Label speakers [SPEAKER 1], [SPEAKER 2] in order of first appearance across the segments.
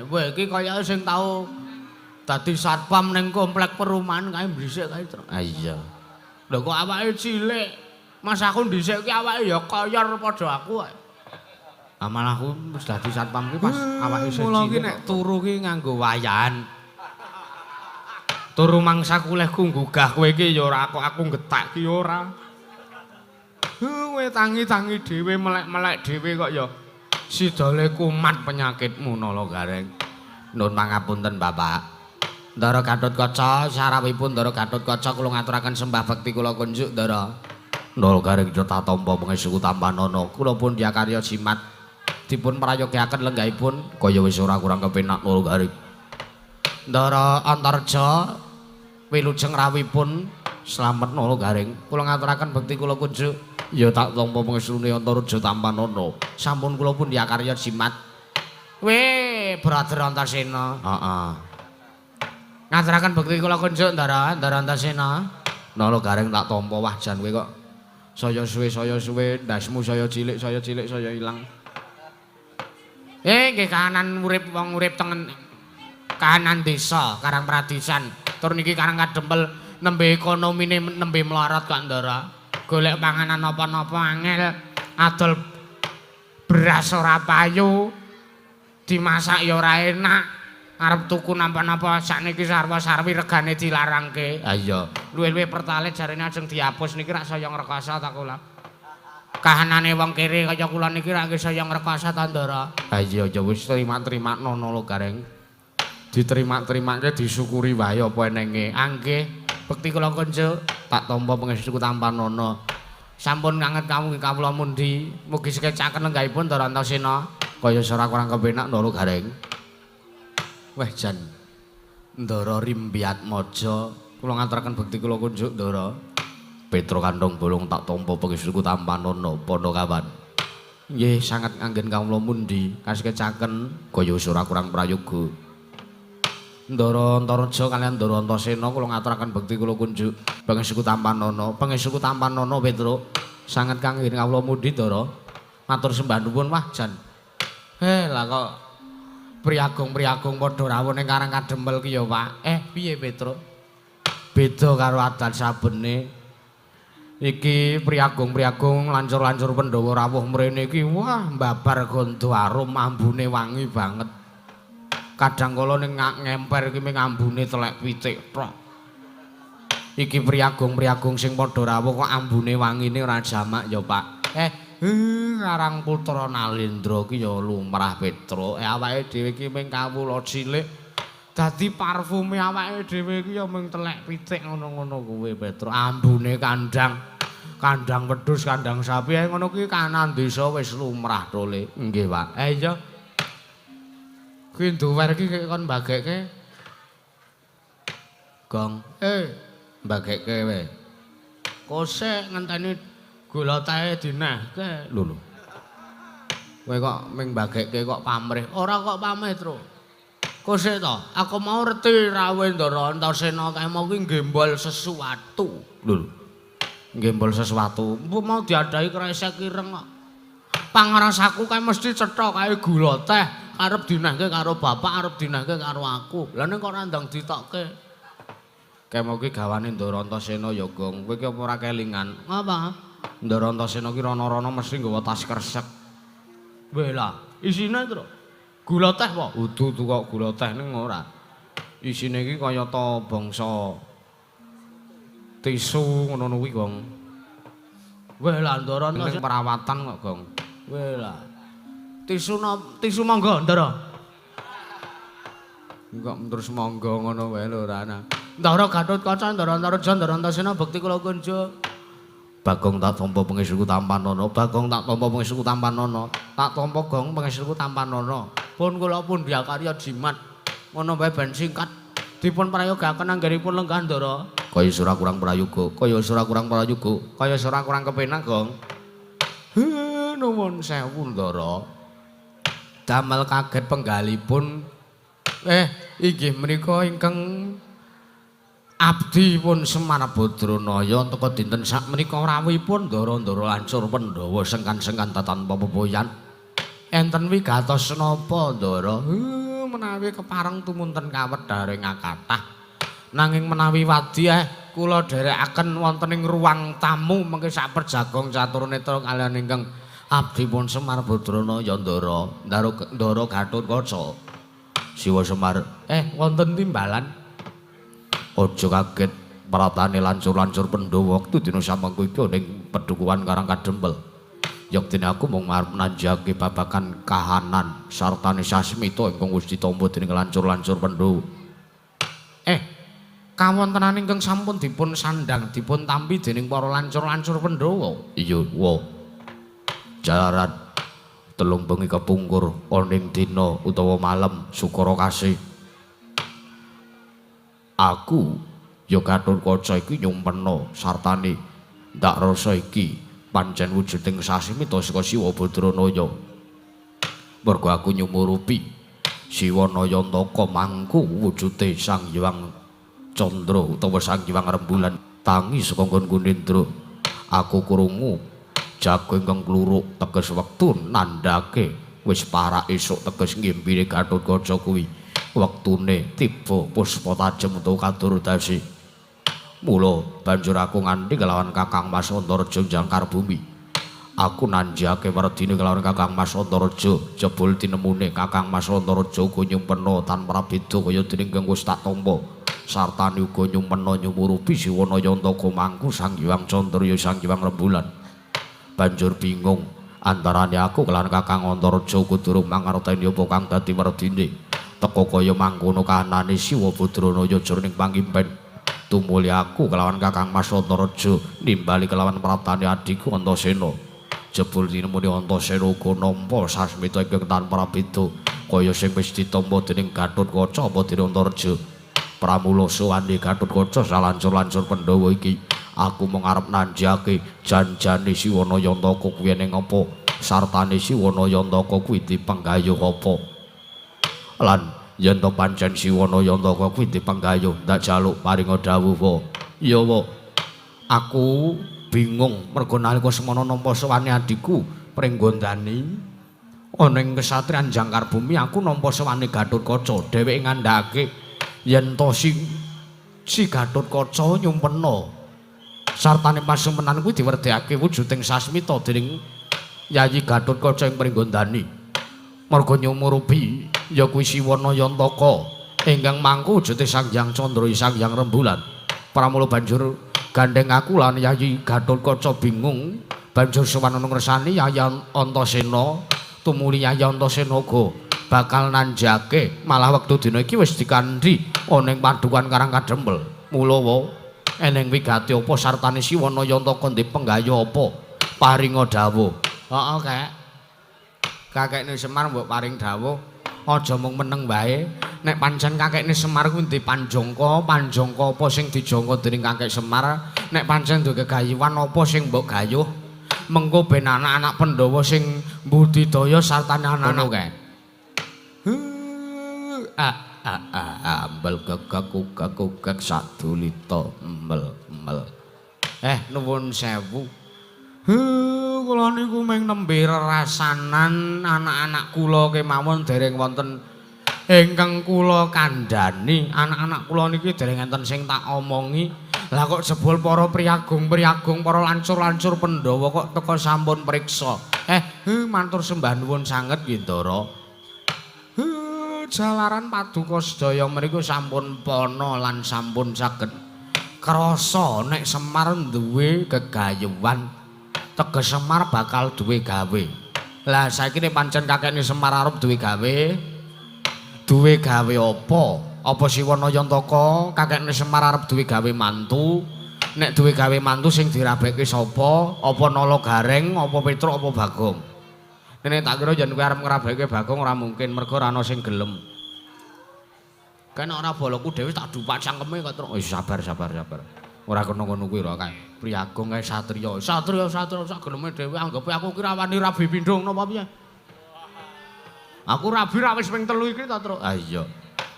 [SPEAKER 1] Kowe iki kaya sing tau dadi satpam ning komplek perumahan kae mbrisik kae. Ah iya. Lho kok awake cilik. Mas aku dhisik ki awake ya koyor padha aku kae. Malah aku wis dadi satpam ki pas awake isih cilik. Mula ki nek turu ki nganggo wayahan. Turu mangsa kulehku nggugah kowe iki ya ora aku getak ki ora. Kowe tangi-tangi dhewe melek-melek dhewe kok ya sidole kumat penyakitmu Nala Gareng. Nuwun pangapunten Bapak. Ndara Gatotkaca sarawipun Ndara Gatotkaca kula ngaturaken sembah bekti kula kunjuk Ndara. Nala Gareng Jota Tampa Pangestu Tampanana. Kula pun diakarya jimat dipun prayogiaken lenggahipun kaya wis ora kurang kepenak Nala Gareng. Ndara Antarja wilujeng rawipun slamet Nala Gareng. Kula ngaturaken bekti kula kunjuk ya tak tampa pangestune Antaraja Tampanana. Sampun kula pun diakarya jimat. Weh, Brother Antasena. Heeh. Ngaturaken bekti kula kunjuk Ndara Antasena. Nala Gareng tak tampa wah jan kowe kok saya suwe ndasmu saya cilik saya ilang. Nggih kahanan urip wong urip tengen kahanan desa Karang Pradisan. Tur niki Karang Kadempel nembe ekonomine nembe melarat Kak Ndara. Golek panganan napa-napa angel, adol beras ora payu, dimasak ya ora enak. Arep tuku napa-napa sakniki sarwa-sarwi regane dilarangke. Ha iya, luwih-luwih pertalit jarene ajeng dihapus niki rak saya ngrekoso ta kula. Kahanane wong kere kaya kula niki rak nggih saya ngrekoso ta Ndara. Ha iya ya wis terima-terimakno Nala Gareng. Diterima-terimake disyukuri wae apa enenge. Anggih, bekti kula kunjuk tak tampa pangestu Tampanana. Sampun nganget kamu kawula mundi, mugi sekecaken lenggahipun Ndara Antasena kaya ora kurang kepenak Nala Gareng. Weh jan Ndara Rimbiatmaja kula ngaturaken bekti kula kunjuk Ndara. Petra kantong bolong tak tampa pangestu Tampanana Pandakawan. Nggih sanget anggen kawula mundi kaskecaken kaya ora kurang prayoga. Ndara Antarja kaliyan Ndara Antasena kula ngaturaken bekti kula kunjuk pangestu Tampanana. Pangestu Tampanana Petra sanget kanggen kawula mundi Ndara. Matur sembah nuwun wah jan. Lah kok priagung-priagung padha rawuh ning Karang Kadempel ki ya, Pak. Piye Petra? Beda karo adat sabene. Iki priagung-priagung lancur-lancur Pandhawa rawuh mrene iki wah mbabar gondo arum ambune wangi banget. Kadang kala ning ngemper iki ming ambune telek pitik tok. Iki priagung-priagung sing padha rawuh kok ambune wangine ora jamak ya, Pak. Karang Putra Nalendra ki ya lumrah Petra. Awake dhewe ki ming kawula cilik dadi parfume awake dhewe ki ya ming telek pitik ngono-ngono kuwi Petra. Ambune kandang wedhus, kandang sapi ngono ki kanan desa wis lumrah tole. Nggih, Pak. Iya. Kuwi duwer ki kon mbagekke. Gong. Mbagekke wae. Kosek ngenteni gula tahe dinehke. Lho. Kowe kok ming mbagekke kok pamrih. Ora kok pamrih, Tru. Kosek to, aku mau reti rawuh Ndara Antasena kae mau ki nggembol sesuatu. Lho. Nggembol sesuatu. Empuk mau diadahi kresek ireng kok. Pangrasaku kae mesti cetha kae gula teh. Arep dinehke karo bapak, arep dinehke karo aku. Lah ning kok ora ndang ditokke. Kemo ki gawane Ndara Antasena ya, Gong. Kowe ki apa ora kelingan? Apa? Ndara Antasena ki rono-rono mesti nggawa tas kresek. Weh lah, isine to gula teh apa? Udu kok gula teh ning ora. Isine ki kaya ta bangsa tisu ngono kuwi, Gong. Weh lah Ndara Antasena perawatan kok, Gong. Weh lah. Tisu monggo, Ndara. Kok terus monggo ngono wae lho ora ana. Ndara Gatotkaca, Ndara Antarja, Ndara Antasena bekti kula kunjuk. Bagong tak tampa pangestu Tampanana, Bagong tak tampa pangestu Tampanana. Tak tampa Gong pangestu Tampanana. Pun kula pun diakarya jimat. Ngono wae ben singkat dipun prayogaken anggenipun lenggah Ndara. Kaya ora kurang prayoga, kaya ora kurang prayoga, kaya ora kurang kepenak, Gong. Nuwun sewu Ndara. Damel kaget penggalipun inggih menika ingkang abdi pun Semar Badranaya teka dinten sak menika rawuhipun Ndara-ndara ancur Pandhawa sengkan-sengkan tanpa pepoyan. Enten wigatos napa Ndara? menawi kepareng tumunten kawedharing kathah. Nanging menawi wadi kula dherekaken wonten ing ruang tamu mengke saperjagong catur netra kaliyan ingkang abdipun Semar Badranaya Ndara Gatotkaca. Siwa Semar, wonten timbalan. Aja kaget pratane lancur-lancur Pandhawa wektu dina samangka iki ning Pedhukuhan Karang Kadempel. Yektine aku mung arep nanjake babagan kahanan sartane sasmita ingkang wis ditampa dening lancur-lancur Pandhawa. Kawontenan ingkang sampun dipun sandhang dipun tampi dening para lancur-lancur Pandhawa. Iya, wa. Jalaran telung bengi kepungkur oning dina utawa malam sukara kasih. Aku ya Gatotkaca iki nyumpena sartane ndak rasa iki pancen wujuding sasmita saka Siwa Badranaya. Mergo aku nyumurupi Siwa Nayantaka mangku wujude Sang Hyang Candra utawa Sang Hyang Rembulan tangi saka nggonku Nendra. Aku krungu jago ingkang kluruk teges wektu nandhake wis parak esuk teges ngimpine Gatotkaca kuwi wektune tiba puspa tajem utawa kadurdasi. Mula banjur aku nganti kelawan Kakang Mas Antareja jangkar bumi. Aku nanjake werdine kelawan Kakang Mas Antareja jebul tinemune Kakang Mas Antareja uga nyumpena tanpa beda kaya dening kang wis tak tampa. Sartane uga nyumpena nyumurupi Siwa Nayantaka mangku Sang Hyang Candra Sang Hyang Rembulan. Banjur bingung antarane aku kelawan Kakang Antareja kudu mangerteni apa kang dadi werdine. Teka kaya mangkono kahanane Siwa Badranaya jroning pangimpen. Tumuli aku kelawan Kakang Mas Antareja nimbali kelawan pratane adiku Antasena. Jebul tinemune Antasena uga nampa sasmita ingkang tanpa beda kaya sing wis ditampa dening Gatotkaca apa dening Antareja. Pramula suwane Gatotkaca salancur-lancur Pandhawa iki aku mung arep nanjake janjane Siwa Nayantaka kuwi ning apa sartane Siwa Nayantaka kuwi dipenggayuh apa. Lan yen to pancen Siwa Nayantaka kuwi dipenggayuh ndak jaluk paringa dawuh wa. Iya wa. Aku bingung mergo nalika semana nampa sowane adikku Pringgondani ana ing kesatriyan jangkar bumi aku nampa sowane Gatotkaca dheweke ngandhakake yen to si Gatotkaca nyumpena sartane pasumpenan kuwi diwerdekake wujuding sasmita dening Yayi Gatotkaca ing Pringgondani. Merga nyumurupi ya kuwi Siwa Nayantaka ingkang mangku wujude Sang Hyang Candra Sang Hyang Rembulan. Pramila banjur gandeng aku lan Yayi Gatotkaca bingung banjur sowan ngresani Yayi Antasena. Tumuli Yayi Antasena uga bakal nanjake malah wektu dina iki wis dikandhi ana ing Padukan Karang Kadempel. Mula wa eneng wigati apa sartane Siwa Nayantaka dipenggayuh apa paringa dawuh. Heeh, Kek. Kakekne Semar mbok paring dawuh aja mung meneng wae. Nek pancen kakekne Semar kuwi ndek panjangka apa sing dijangka dening Kakek Semar, nek pancen duwe gegayuhan apa sing mbok gayuh mengko ben anak-anak Pandhawa sing mbudidaya sartane anak-anak kae. Ambel gagak sadulita embel. Nuwun sewu. Kula niku mung nembe rerasanan anak-anak kula kemawon dereng wonten ingkang kula kandhani. Anak-anak kula niki dereng enten sing tak omongi. Lah kok jebul para priyagung, para lancur-lancur Pandhawa kok teka sampun priksa. Matur sembah nuwun sanget nggih Ndara. Jalaran paduka sedaya mriku sampun pana lan sampun saged krasa nek Semar duwe gegayuhan. Teges Semar bakal duwe gawe. Lah saiki nek pancen kakekne Semar arep duwe gawe. Duwe gawe apa? Apa Siwa Nayantaka kakekne Semar arep duwe gawe mantu? Nek duwe gawe mantu sing dirabeke sapa? Apa Nala Gareng, apa Petruk, apa Bagong? Nek tak kira yen kowe arep ngrabeke Bagong ora mungkin mergo ora ana sing gelem. Kan ora boloku dhewe tak dupak cangkeme kok terus. Sabar. Ora kena ngono kuwi ora kae. Priyagung kae satriya sak geleme dhewe anggape aku ki rawani rabi pindhong napa piye? Aku rabi ra wis ping 3 iki ta, Truk. Ah iya.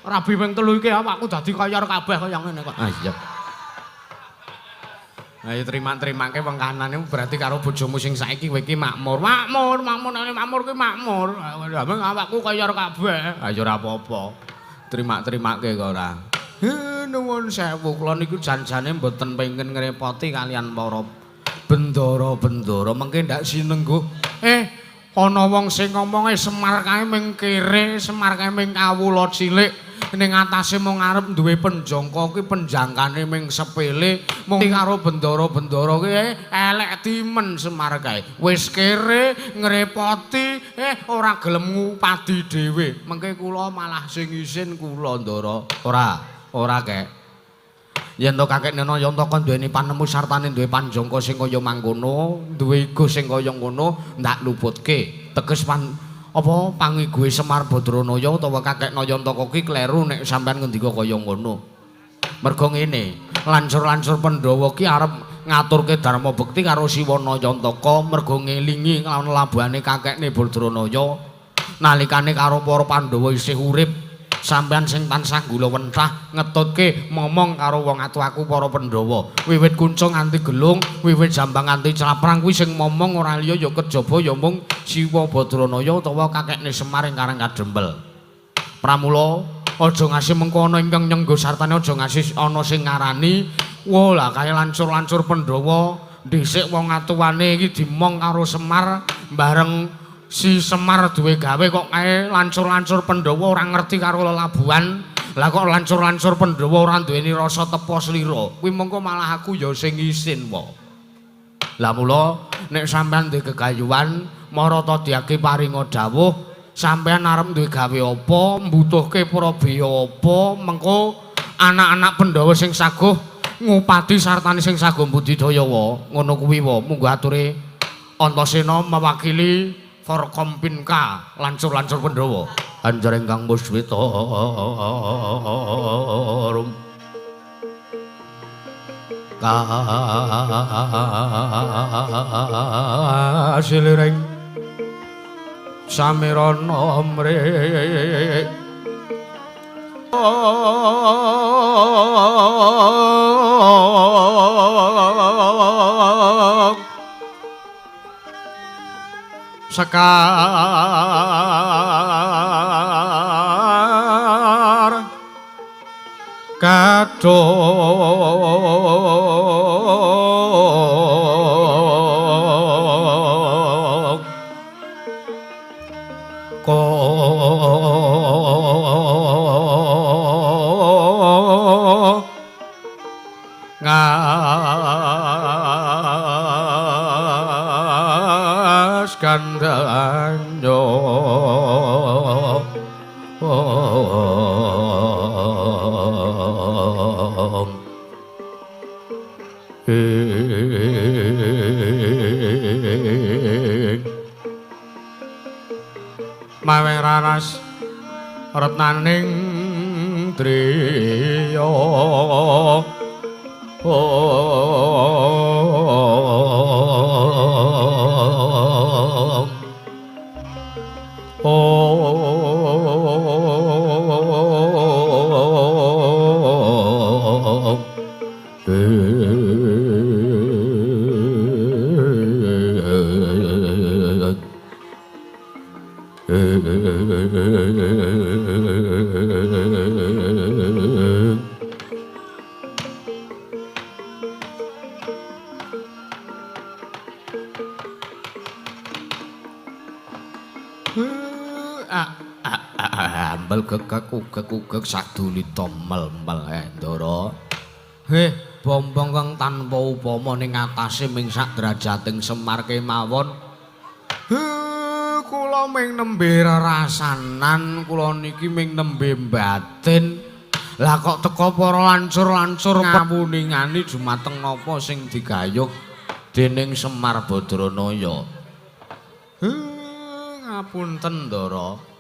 [SPEAKER 1] Rabi ping 3 iki awakku dadi kaya kabeh kaya ngene kok. Ah iya. Ayo terima-terimake wong kanane berarti karo bojomu sing saiki kowe iki makmur. Makmur kuwi makmur. Awakku kaya kabeh. Ayo ora apa-apa. Terima-terimake kok ora. Nuwun sewu kula niku janjane mboten pengin ngrepoti kalian para bendara-bendara mengke ndak sinengguh. Ana wong sing ngomonge Semar kae ming kere, Semar kae ming kawula cilik. Ning atase mung arep duwe penjangka kuwi penjangkane ming sepele mung karo bendara-bendara kuwi elek timen Semar kae wis kere ngrepoti ora gelem ngupadi dhewe mengke kula malah sing isin kula Ndara ora kek yen to kakek Nena Yantaka duweni panemu sartane duwe panjangka sing kaya mangkono duwe ego sing kaya ngono ndak luputke teges apa pangiguhe Semar Badranaya utawa kakek Nayantaka ki kleru nek sampean ngendika kaya ngono. Merga ngene, lancur-lancur Pandhawa ki arep ngaturke dharma bekti karo Siwa Nayantaka merga ngelingi lawan labuhane kakekne Badranaya nalikane karo para Pandhawa isih urip. Sampeyan sing tansah gula wentah ngetutke momong karo wong atuhaku para Pandhawa. Wiwit kuncung nganti gelung, wiwit jambang nganti claprang kuwi sing momong ora liya ya kejaba ya mung Siwa Badranaya utawa kakekne Semar ing Karang Kadempel. Pramula aja ngasih mengko ana ingkang nyenggo sartane aja ngasih ana sing ngarani, "Wah, lah kaya lancur-lancur Pandhawa dhisik wong atuwane iki dimong karo Semar bareng si Semar duwe gawe kok kae lancur-lancur Pandhawa ora ngerti karo lelabuhan. Lah kok lancur-lancur Pandhawa ora duweni rasa tepa slira. Kuwi mengko malah aku ya sing isin wae. Lah mula nek sampean duwe gegayuhan marata diake paringa dawuh, sampean arep duwe gawe apa, mbutuhke prabeya apa, mengko anak-anak Pandhawa sing saguh ngupadi sartane sing saguh budidaya wae. Ngono kuwi wae. Monggo ature Antasena mewakili Forkompinka lancur-lancur Pandhawa anjar ingkang muswita rum kasilireng samirana mrih sekar kadok Kandanyo mawe raras retnaning driya ambel gegek sadulita mel-mel Ndara. Bombong kang tanpa upama ning atase ming sak drajating Semar kemawon. Kula ming nembe rasanan, kula niki ming nembe batin. Lah kok teko para lancur-lancur ngawuningani jumateng napa sing digayuh dening Semar Badranaya. Ngapunten Ndara.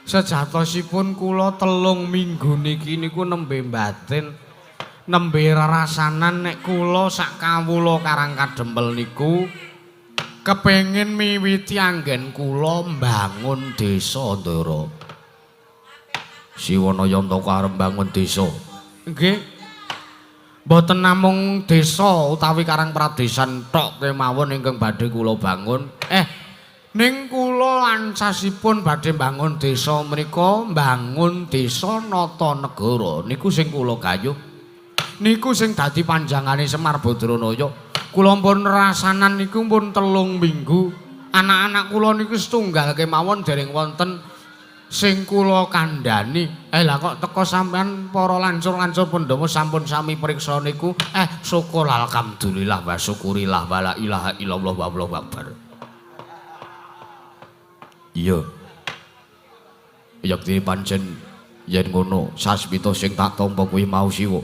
[SPEAKER 1] Sejatosipun kula 3 minggu niki niku nembe batin. Nembe rasanan nek kula sak kawula Karang Kadempel niku kepengin miwiti anggen kula mbangun desa Ndara. Siwa Nayantaka arep mbangun desa. Nggih. Mboten namung desa utawi Karang Pradesan tok kemawon ingkang badhe kula bangun. Ning kula ancasipun badhe bangun desa menika, bangun desa Natanagara niku sing kula gayuh. Niku sing dadi panjangane Semar Badranaya. Kula pun rasanan niku pun 3 minggu. Anak-anak kula niku setunggal kemawon dereng wonten sing kula kandhani. Lah kok teko sampean para lancur-lancur Pandhawa sampun sami priksa niku. Syukur alhamdulillah wa syukurillah wa la ilaha illallah wallahu akbar. Iya. Yakti pancen yen ngono sasmita sing tak tampa kuwi mau Siwa.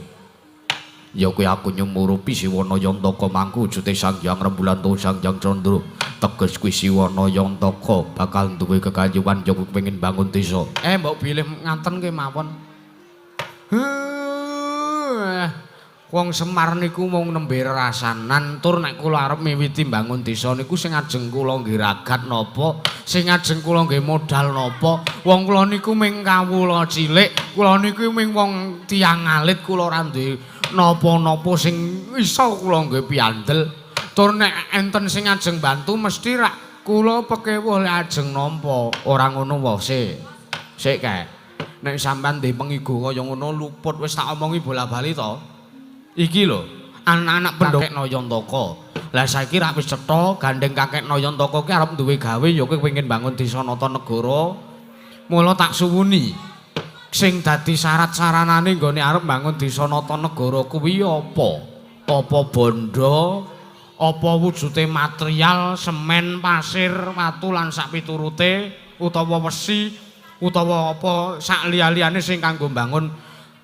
[SPEAKER 1] Ya kuwi aku nyumurupi Siwana Yantaka mangku wujute Sang Hyang Rembulan Tuwa Sang Hyang Candra. Teges kuwi Siwana Yantaka bakal duwe kekayuhan yo kepengin bangun desa. Mbok bilih ngaten kemawon. Wong Semar niku mung nembe rasanan tur nek kula arep miwiti bangun desa niku sing ajeng kula nggih ragat napa, sing ajeng kula nggih modal napa. Wong kula niku ming kawula cilik, kula niku ming wong tiyang alit, kula ora duwe napa-napa sing iso kula nggih piandel. Tur nek enten sing ajeng bantu mesti rak kula pekewuh lek ajeng nampa. Ora ngono wae sik kae. Nek sampean ndek pengigo kaya ngono luput wis tak omongi bola-bali to. Iki lho, anak-anak Pandhawa Nayantaka. Lah saiki rak wis cetha gandeng kakek Nayantaka ki arep duwe gawe ya kowe pengin bangun desa Natanagara. Mula tak suwuni. Sing dadi syarat-saranane nggone arep bangun desa Natanagara kuwi apa? Apa bondo? Apa wujute material, semen, pasir, watu lan sak piturute utawa wesi utawa apa sak liya-liyane sing kanggo bangun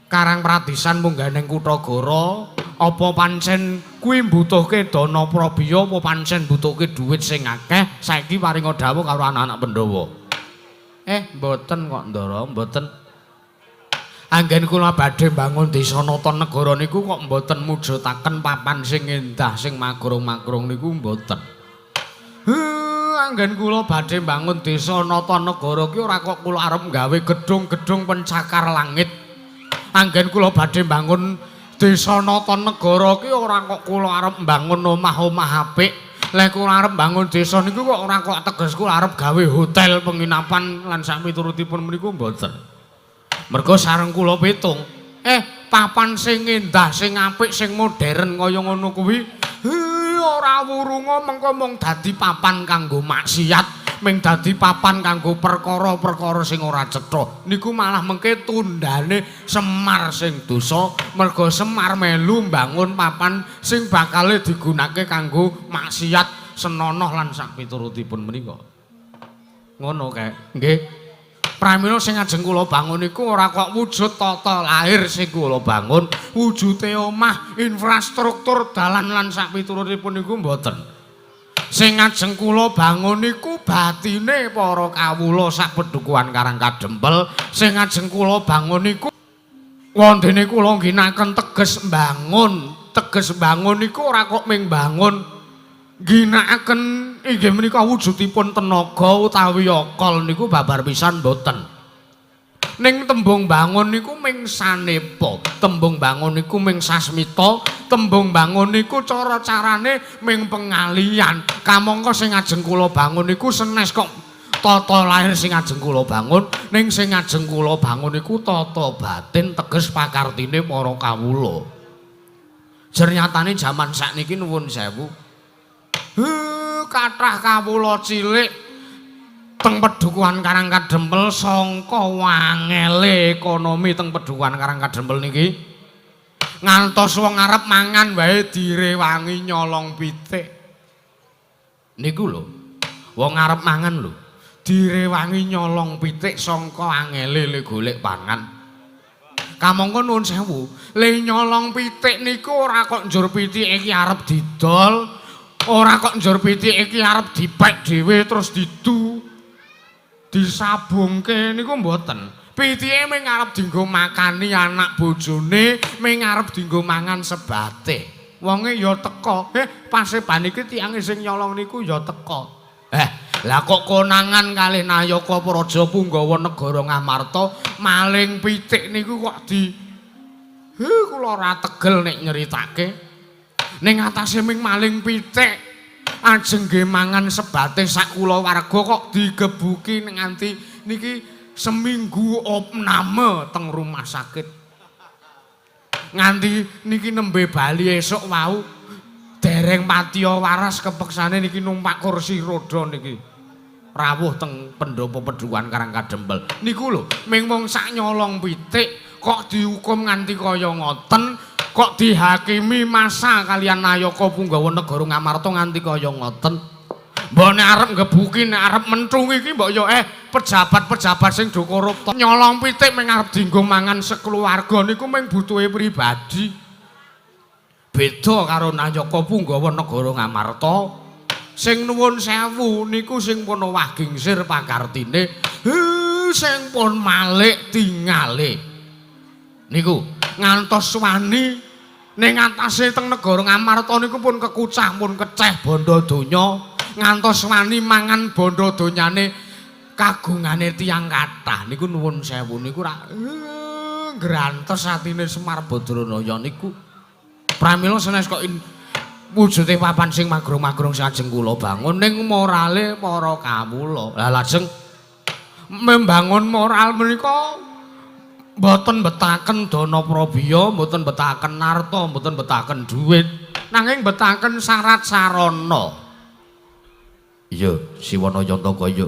[SPEAKER 1] Karang Pradesan mungganing Kutagara, apa pancen kuwi mbutuhke dana prabiya apa pancen mbutuhke dhuwit sing akeh saiki paringa dawuh karo anak-anak Pandhawa. Mboten kok Ndara, mboten. Anggen kula badhe bangun desa Natanagara niku kok mboten mujudaken papan sing endah sing magrung-magrung niku mboten. Anggen kula badhe bangun desa Natanagara ki ora kok kula arep gawe gedung-gedung pencakar langit. Anggen kula badhe bangun desa Natanagara ki ora kok kula arep mbangun omah-omah apik. Lek kula arep bangun desa niku kok ora kok teges kula arep gawe hotel penginapan lan sak miturutipun meniku mboten. Mergo sareng kula pitung, papan sing endah, sing apik, sing modern kaya ngono kuwi ora wurunga mengko mung dadi papan kanggo maksiat. Ming dadi papan kanggo perkara-perkara sing ora cetha. Niku malah mengke tundane Semar sing dosa, merga Semar melu mbangun papan sing bakale digunakake kanggo maksiat senonoh lan sak piturutipun menika. Ngono kae. Nggih. Pramila sing ajeng kula bangun niku ora kok wujud tata lahir sing kula bangun, wujude omah, infrastruktur, dalan lan sak piturutipun niku mboten. Sing ajeng kula bangun niku batine para kawula sak Pedhukuhan Karang Kadempel. Sing ajeng kula bangun niku wondene kula nginaken teges mbangun. Teges bangun niku ora kok ming bangun. Ginakaken inggih menika wujudipun tenaga utawi akal niku babar pisan mboten. Ning tembung bangun niku ming sanepa, tembung bangun niku ming sasmita, tembung bangun niku cara-carane ming pengalian. Kamangka sing ajeng kula bangun niku senes kok tata lahir sing ajeng kula bangun, ning sing ajeng kula bangun niku tata batin teges pakartine para kawula. Jernyatane jaman sakniki nuwun sewu. Kathah kawula cilik teng Pedhukuhan Karang Kadempel sangka wangele ekonomi teng Pedhukuhan Karang Kadempel niki ngantos wong arep mangan wae direwangi nyolong pitik niku lho wong arep mangan lho direwangi nyolong pitik sangka angele le golek pangan. Kamangka nuwun sewu le nyolong pitik niku ora kok njur pitik iki arep didol, ora kok njur pitik iki arep dipek dhewe terus disabungke niku mboten. Pitike mung arep dienggo makani anak bojone, mung arep dienggo mangan sebate. Wonge ya teka. Paseban iki tiyange sing nyolong niku ya teka. Lah kok konangan kalih Nayaka Praja Punggawa Negara Ngamarta maling pitik niku kok Kula ora tegel nek nyeritake. Ning atase ming maling pitik ajeng nggih mangan sebate sak kula warga kok digebuki nganti niki seminggu opname teng rumah sakit. Nganti niki nembe bali esuk wau dereng patiya waras kepeksane niki numpak kursi roda niki. Rawuh teng pendopo peduan Karang Kadempel. Niku lho, ming wong sak nyolong pitik kok dihukum nganti kaya ngoten. Kok dihakimi masa kalian Nayaka Punggawa Negara Ngamarta nganti kaya ngoten. Mbok nek arep ngebuki nek arep mentung iki mbok yo pejabat-pejabat sing do koruptor nyolong pitik ming arep dienggo mangan sekeluarga niku ming butuhe pribadi. Beda karo Nayaka Punggawa Negara Ngamarta sing nuwun sewu niku sing pun wagingsir pakartine sing pun malik tingale. Niku ngantos wani ning atase teng negara Ngamarta niku pun kekucah pun keceh bondo donya ngantos wani mangan bondo donyane kagungane tiyang kathah niku nuwun sewu niku ra grantes atine Semar Badranaya niku pramila sanes kok wujude papan sing magrung-magrung sing ajeng kula bangun ning morale para kawula lah lajeng membangun moral menika mboten betaken dana prabiya, mboten betaken narta, mboten betaken dhuwit, nanging betaken syarat sarana. Iya, Siwana Yantaka iya.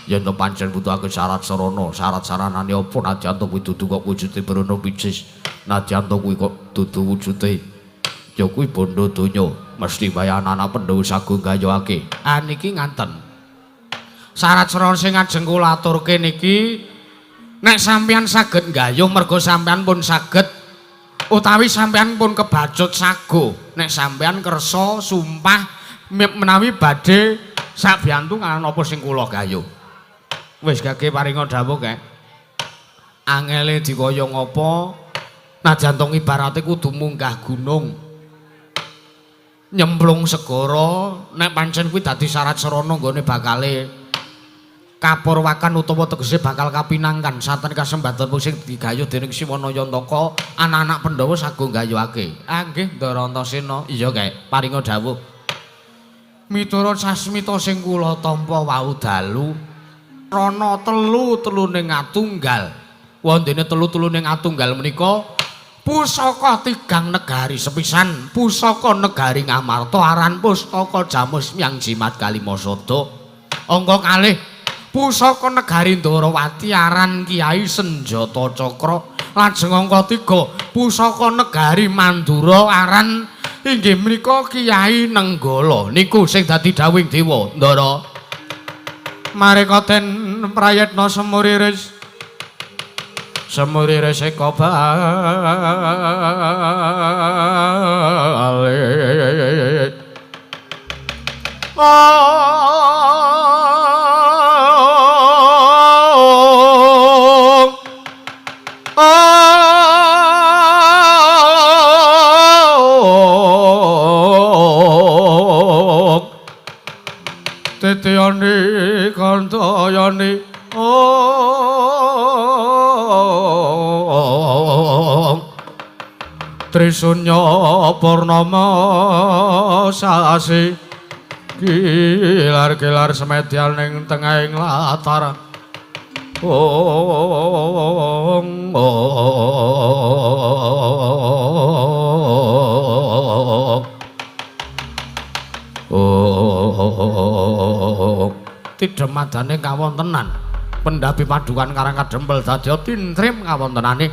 [SPEAKER 1] Yen to pancen butuhake syarat sarana, syarat saranane apa nadyan to kuwi dudu kok wujude brana picis. Nadyan to kuwi kok dudu wujude ya kuwi bondo donya, mesti bayan anak Pandhawa sagung gayuhake. Ah niki nganten. Syarat sarana sing ajeng kula aturke niki nek sampeyan saged nggayuh mergo sampeyan pun saged utawi sampeyan pun kebacut sago nek sampeyan kersa sumpah menawi badhe sabiyantu kan apa sing kula gayuh wis gage paringa dawuh kek angele dikaya ngapa najan tong ibarate kudu munggah gunung nyemplung segara nek pancen kuwi dadi syarat sarana nggone bakale kapurwakan utawa tegese bakal kapinangkan saten kasembatan sing digayuh dening Siwana Yantaka anak-anak Pandhawa sagung gayuhake. Ah nggih Ndara Antasena. Iya kek, paringa dawuh. Miturut sasmita sing kula tampa wau dalu rana telu-teluning atunggal. Wondene telu-teluning atunggal menika pusaka tigang negari sepisan, pusaka negari Ngamarta aran pustaka Jamus Myang Jimat Kalimasada. Angka kalih pusaka negari Ndarawati aran Kyai Senjata Cakra. Lajeng angka 3 pusaka negari Mandura aran inggih menika Kyai Nenggala. Niku sing dadi dawuhing dewa Ndara. Marekaten prayitna semuriris eka bali. Tetyani kantayani Trisunya Purnama sasi kilar-kilar semedyan ning tengahing latar Tidhemadane kawontenan pendhapi padukan Karang Kadempel dadi tintrim kawontenane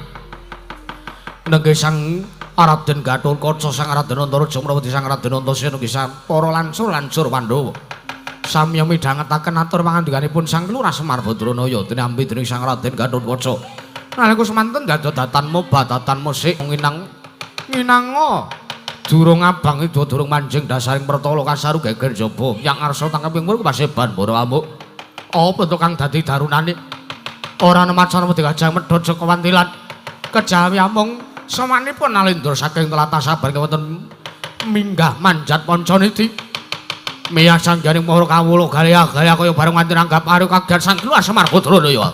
[SPEAKER 1] nenggih Sang Raden Gatotkaca Sang Raden Antaraja Mrawati Sang Raden Antasena nggih para lancur-lancur Pandhawa sami midhangetaken atur pangandikanipun Sang Lurah Semar Badranaya tinampi dening Sang Raden Gatotkaca nalika semanten dadatan mobadatan musik nginang durung abang itu durung manjing dasaring pertala kasaru geger jaba yang arsa tangkeping murku paseban para amuk apa to kang dadi darunane ora nemacana wedi gajah medhot saka wantilan kejawi amung samanipun nalendra saking tlatah sabar kewonten minggah manjat pancaniti miyas sanggaring para kawula gaya-gaya kaya bareng wanti nanggap ari kagiat Sang Lurah Semar Badranaya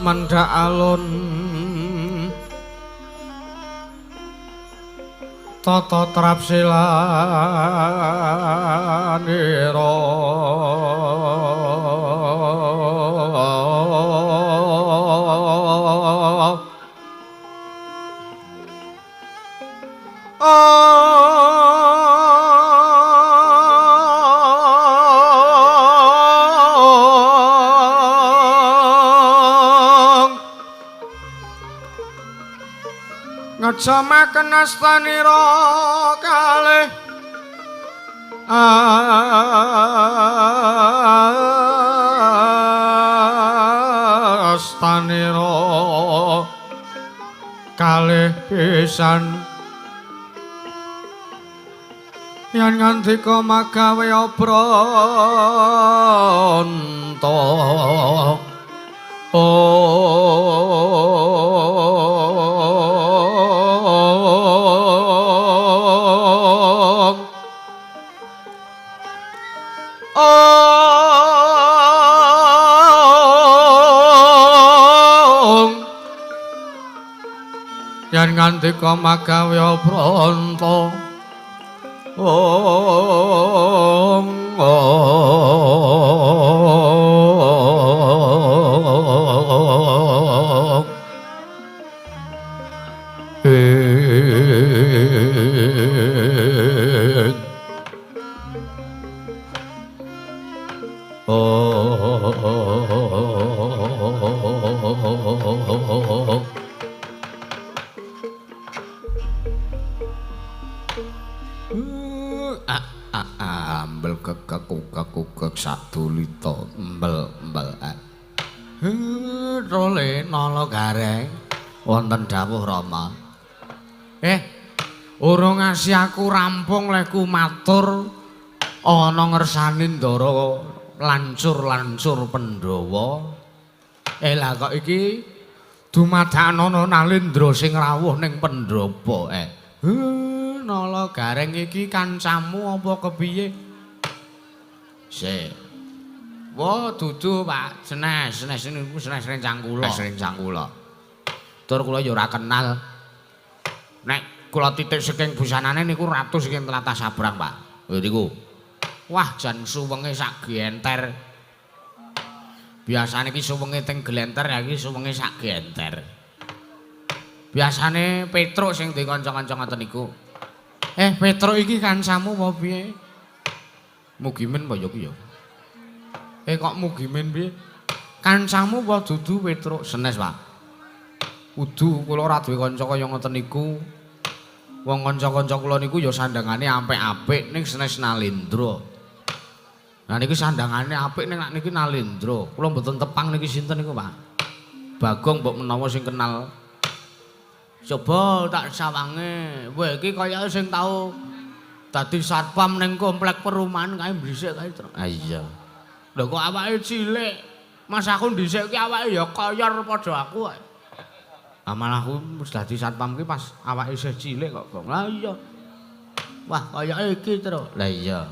[SPEAKER 1] Mandha alun tata trapsilanira ngejamaken astanira kalih astanira kalih pisan yen ngandika magawe pranta yen ngandika magawe pranta ambel kekek sadulita embel role nala gareng wonten dawuh Rama urung ngasih aku rampung leku matur ana ngersani ndara lancur-lancur Pandhawa lah kok iki dumadakno Nalendra sing rawuh ning Pandhapa nala gareng iki kancamu apa kepiye sik wah dudu Pak senes niku senes rencang kula tur kula ya ora kenal nek kula titik saking busanane niku ratu saking tlatah Sabrang Pak lho niku wah jan suwenge sak genter biasane iki suwenge teng glenter ya iki suwenge sak genter biasane Petruk sing duwe kanca-kanca ngoten niku Petruk iki kancamu apa piye Mugimen apa ya ki ya kok Mugimen piye kancamu apa dudu Petruk senes Pak kudu kula ora duwe kanca kaya ngoten niku wong kanca-kanca kula niku ya sandangane apik-apik ning senes Nalendra nah niki sandangane apik ning niki Nalendra kula mboten tepang niki sinten niku Pak Bagong mbok menawa sing kenal coba tak sawange kowe iki kaya sing tau dadi satpam ning komplek perumahan kae mbrisik kae iya lho kok awake cilik mas aku dhisik ki awake ya koyor padha aku Malah aku wis dadi satpam ki pas awake isih cilik kok, Gong. Lah iya. Wah, kaya iki terus. Lah iya.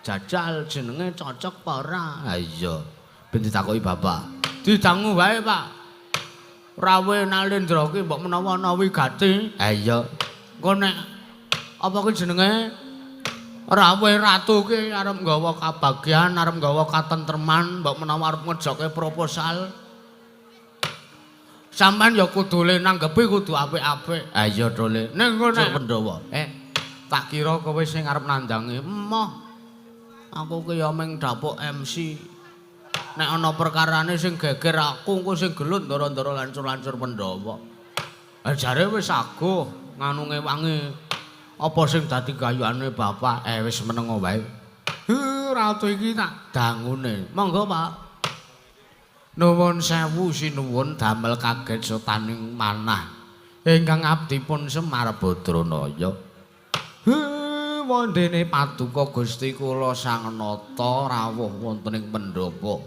[SPEAKER 1] Jajal jenenge cocok apa ora? Lah iya. Ben ditakoki bapak. Didangu wae, Pak. Rawe Nalendra ki mbok menawa ana wigati. Ha iya. Engko nek apa ki jenenge Rawe Ratu ki arep nggawa kabagyan, arep nggawa katentreman, mbok menawa arep ngejokke proposal. Sampeyan ya kudu le nanggepi kudu apik-apik. Ha iya to Le. Ning engko nek Pandhawa. Tak kira kowe sing arep nandangi. Emoh. Aku ki ya mung dapuk MC. Nek ana perkarane sing geger aku engko sing gelut ndara-ndara lancur-lancur Pandhawa. Jare wis agoh nganu ngewangi apa sing dadi gayane bapak. Wis menengo wae. Ratu iki tak dangune. Monggo, Pak. Nuwun sewu sinuwun damel kaget sotaning manah ingkang abdipun Semar Badranaya. Wondene paduka Gusti kula Sang Nata rawuh wonten ing Pandhawa.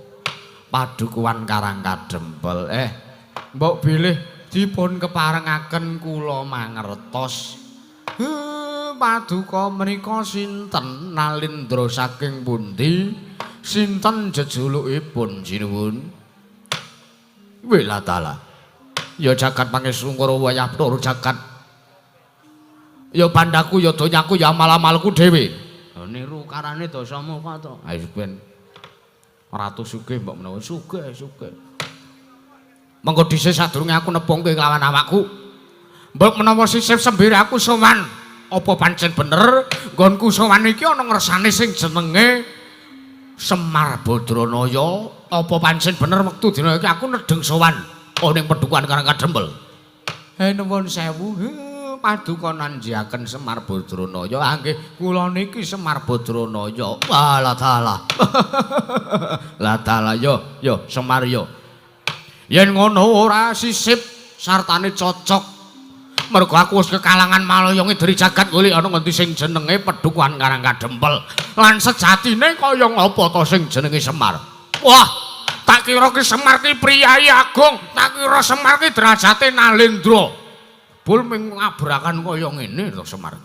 [SPEAKER 1] Padukuhan Karang Kadempel. Mbok bilih dipun keparengaken kula mangertos. Paduka menika sinten? Nalendra saking pundi? Sinten jejulukipun sinuwun? Wela tala. Ya jagat pangesungkara wayah tur jagat. Ya bandaku ya donyaku ya amal-amalku dhewe. Niru karane dosamu kok to. Ha ben Ratu sugih mbok menawa sugih. Mengko dhisik sadurunge aku nepungke kelawan awakku. Mbok menawa sisip sembire aku sowan. Apa pancen bener nggonku sowan iki ana ngersane sing jenenge Semar Badranaya? Apa pancen bener wektu dina iki aku nedeng sowan ning Padukuhan Karang Kadempel? Nuwun sewu, paduka nanjiaken Semar Badranaya. Nggih, kula niki Semar Badranaya. Walah dalah. Lah dalah yo Semar yo. Yen ngono ora sisip sartane cocok. Mergo aku wis kekalangan Malayonge dari jagat golek ana ngendi sing jenenge Padukuhan Karang Kadempel. Lan sejatine kaya ngapa to sing jenenge Semar? Wah, tak kira ki Semar ki priyayi agung, tak kira Semar ki derajate Nalendra. Bul ming ngabrakan kaya ngene to Semar.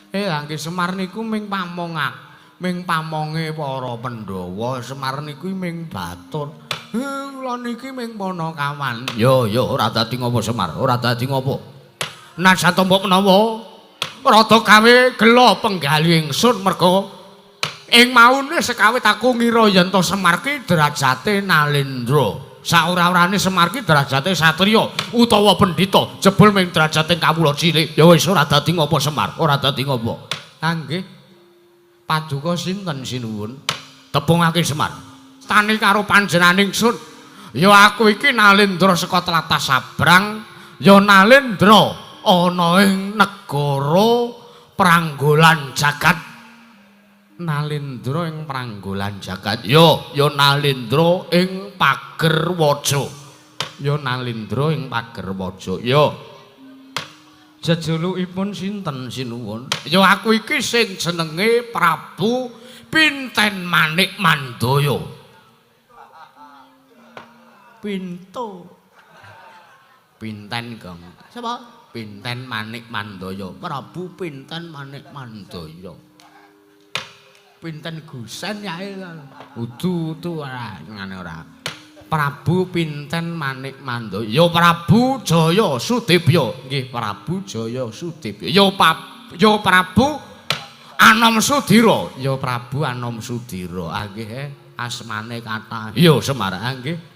[SPEAKER 1] Nggih Semar niku ming pamonge para Pandhawa. Semar niku ming batur. Kula niki ming Panakawan. Yo ora dadi ngopo Semar, ora dadi ngopo. Nasata mbok menawa rada gawe gelo penggali ingsun merga ing maune sekawit aku ngira yen to Semar ki derajate Nalendra. Saora-orane Semar ki derajate satriya utawa pendhita, jebul ming derajate kawula cilik. Ya wis ora dadi ngopo Semar, ora dadi ngopo. Nggih. Paduka sinten sinuwun? Tepungake Semar. Tani karo panjenengan ingsun. Ya aku iki Nalendra saka tlatah Sabrang, ya Nalendra ana ing negara Pranggolan Jagat. Nalendra ing Pranggolan Jagat. Ya Nalendra ing Pagerwaja. Ya Nalendra ing Pagerwaja. Ya. Jejulukipun sinten sinuwun? Ya aku iki sing jenenge Prabu Pinten Manik Mandaya. Pinto. Pinten, Gong. Sapa? Pinten Manik Mandaya. Prabu Pinten Manik Mandaya. Pinten Gusen yae kan. Udu ora ngene ora. Prabu Pinten Manik Mandaya. Ya Prabu Jaya Sudibya. Nggih, Prabu Jaya Sudibya. Ya Prabu Anom Sudira. Ya Prabu Anom Sudira. Nggih, asmane kathah. Ya Semar nggih.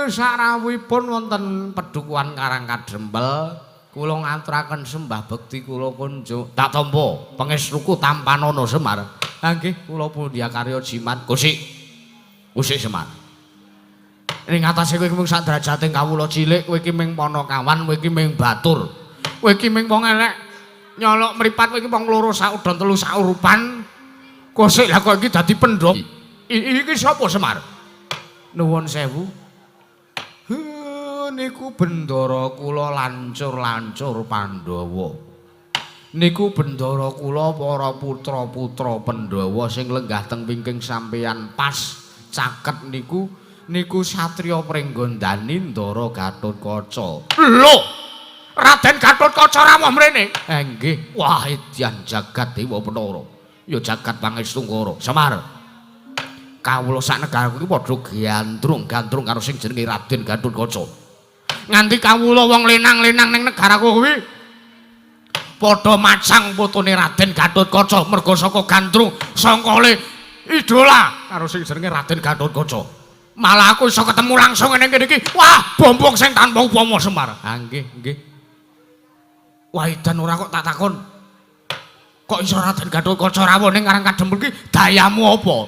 [SPEAKER 1] Sarawuhipun wonten Padukuhan Karang Kadempel, kula ngaturaken sembah bekti kula kunjuk. Tak tampa pangestuku tampanana Semar. Nggih, kula pundhia karya jimat Gusik Semar. Ning atase kowe iki mung sak derajate kawula cilik, kowe iki ming Panakawan, kowe iki ming batur. Kowe iki ming wong elek nyolok mripat, kowe iki wong loro saudon telu saurupan. Gusik lah kok iki dadi pendhok. Iki sapa Semar? Nuwun sewu. Niku bendara kula lancur-lancur Pandhawa. Niku bendara kula para putra-putra Pandhawa sing lenggah teng wingking sampeyan pas caket niku Niku satriya pringgondani Ndara Gatotkaca. Lho, Raden Gatotkaca rawuh mrene. Nggih. Wah, edyan jagat Dewa Bathara. Ya jagat Pangestu-Kara. Semar. Kawula sak negara kuwi padha gandrung-gandrung karo sing jenenge Raden Gatotkaca. Nganti kawula wong lenang-lenang ning negaraku kuwi padha macang fotone Raden Gatotkaca merga saka gandrung sangkale idola karo sing jenenge Raden Gatotkaca. Malah aku iso ketemu langsung ning kene iki. Wah, bombong sing tanpa upama Semar. Ah nggih, nggih. Wah, edan ora kok tak takon. Kok iso Raden Gatotkaca rawuh ning Karang Kadempel iki dayamu apa?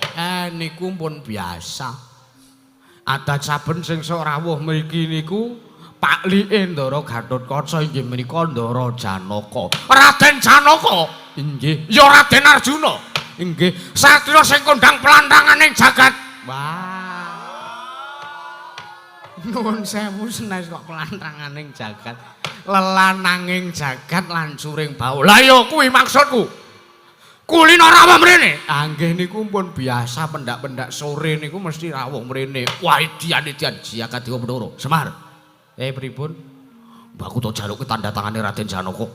[SPEAKER 1] Niku pun biasa. Adat saben sing sok rawuh mriki niku Paklike Ndara Gatotkaca inggih menika Ndara Janaka. Raden Janaka? Inggih. Ya Raden Arjuna? Inggih. Satriya sing kondhang pelantanganing jagat. Wah. Nuwun sewu senes kok pelantanganing jagat. Lelananging jagat lancuring bau. Lah ya kuwi maksudku. Kulino rawuh mrene. Ah nggih niku pun biasa pendak-pendak sore niku mesti rawuh mrene. Wah idian-idian jagat Dewa Bathara. Semar. Pripun? Mbakku to jaluke tanda tangane Raden Janaka.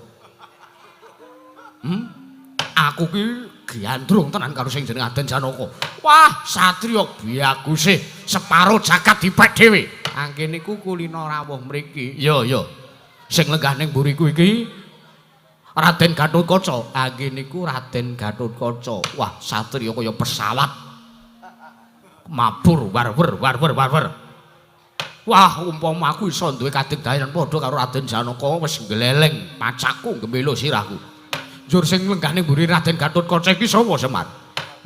[SPEAKER 1] Aku ki gandrung tenan karo sing jeneng Raden Janaka. Wah, satriya biaguse separo jagat dipek dhewe. Angke niku kulino rawuh mriki. Ya, ya. Sing lenggah ning mburiku iki Raden Gatotkaca. Angke niku Raden Gatotkaca. Wah, satriya kaya pesawat. Mabur war-war. Wah, umpama aku iso duwe kadigdayan padha karo Raden Janaka wis gleleng pacakku gemelo sirahku. Njur sing lenggah ning mburi Raden Gatotkaca iki sapa, Semar?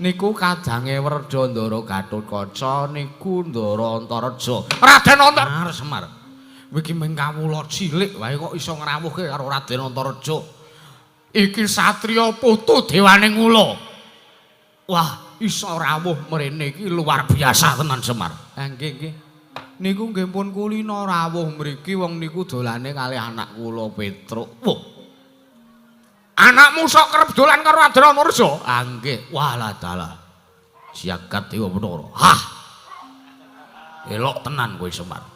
[SPEAKER 1] Niku kadange Werda Ndara Gatotkaca niku Ndara Antareja. Raden Antareja Semar. Iki mung kawula cilik wae kok iso ngrawuhke karo Raden Antareja. Iki satriya putu dewaning ula. Wah, iso rawuh mrene iki luar biasa tenan Semar. Nggih, nggih. Niku nggih pun kulino rawuh mriki wong niku dolane kalih anak kula Petruk. Wah. Anakmu sok kerep dolan karo Raden Antareja? Ah nggih. Walah dalah. Jagat Dewa Bathara. Hah. Elok tenan kowe Semar.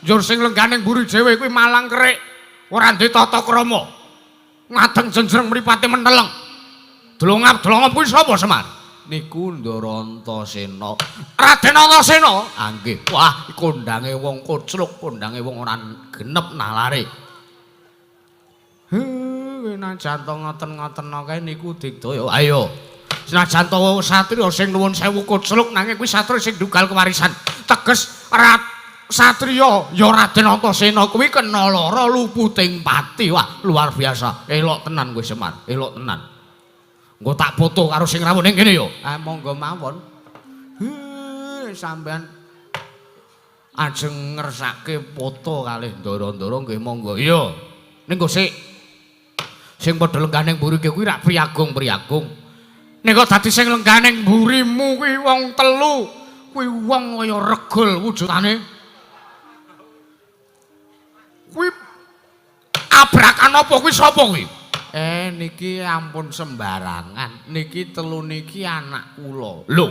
[SPEAKER 1] Njur sing lenggah ning mburi dhewe kuwi malang kerik. Ora ndek tata krama. Ngadeng jenjreng mripate menteleng. Dolongap-dolongap kuwi sapa Semar? Niku Ndara Antasena. Raden Antasena? Ah nggih. Wah, kondange wong kocluk, kondange wong ora genep nalare. Senajan to ngoten-ngoten kae niku digdaya. Ayo. Senajan to satriya sing nuwun sewu kocluk nanging kuwi satriya sing dugal kewarisan. Teges satriya ya Raden Antasena kuwi kena lara luputing pati. Wah, luar biasa. Elok tenan kowe Semar. Elok tenan. Engko tak foto karo sing rawuh ning kene yo. Monggo mawon. Sampean ajeng ngersake foto kalih ndara-ndara nggih monggo. Iya. Ning sik sing padha lenggah ning mburi kuwi rak priagung-priagung. Nek kok dadi sing lenggah ning mburimu kuwi wong telu, kuwi wong kaya regul wujudane. Kuwi abrakan apa kuwi sapa kuwi? Niki ampun sembarangan. Niki telu niki anak kula. Lho.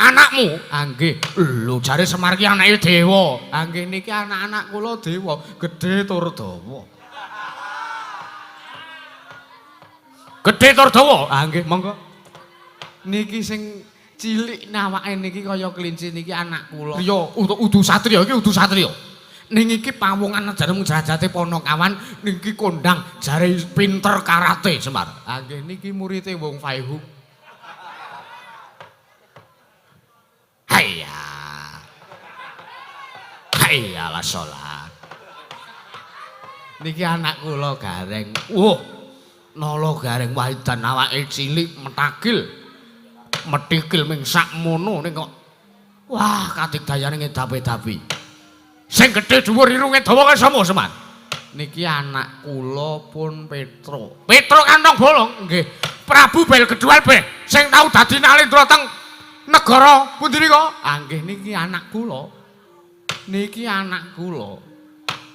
[SPEAKER 1] Anakmu? Ah nggih. Lho jare Semar ki anake dewa. Ah nggih niki anak-anak kula dewa, gedhe tur dawa. Gedhe tur dawa? Ah nggih, monggo. Niki sing cilik nawake niki kaya kelinci niki anak kula. Iya, udu satriya iki udu satriya. Ning iki pawongan jare mujahate Panakawan niki kondang jare pinter karate Semar. Ah nggih niki murite wong Faihu. Hayya. Hayya la sholat. Niki anak kula Gareng. Wah. Nala Gareng wahidan awake cilik metakil. Metikil ming sakmono ning kok. Wah, kadigdayane ngedapi-dapi. Sing gedhe dhuwur irunge dawa kaya sapa Semar? Niki anak kula pun Petruk. Petruk kantong bolong? Nggih. Prabu Belgedual Beh sing tau dadi nalendra teng negara pundi nika? Ah nggih niki anak kula. Niki anak kula.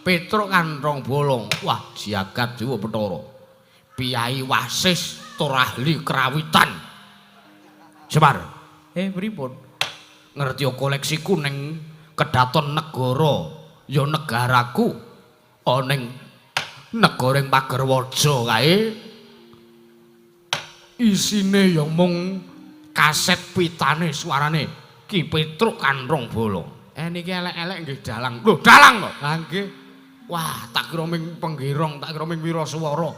[SPEAKER 1] Petruk kantong bolong. Wah, jagat Dewa Bathara. Piyai Wasis tur ahli kerawitan. Semar. Pripun? ngerti koleksiku ning kedaton negara ya negaraku ning negara Pagerwaja kae isine ya mung kaset pitane suarane Ki Petruk Kandrong Bolo. Niki elek-elek nggih dalang. Lho, dalang kok. Ha nggih. Wah, tak kira ming penggirong, tak kira ming wiraswara.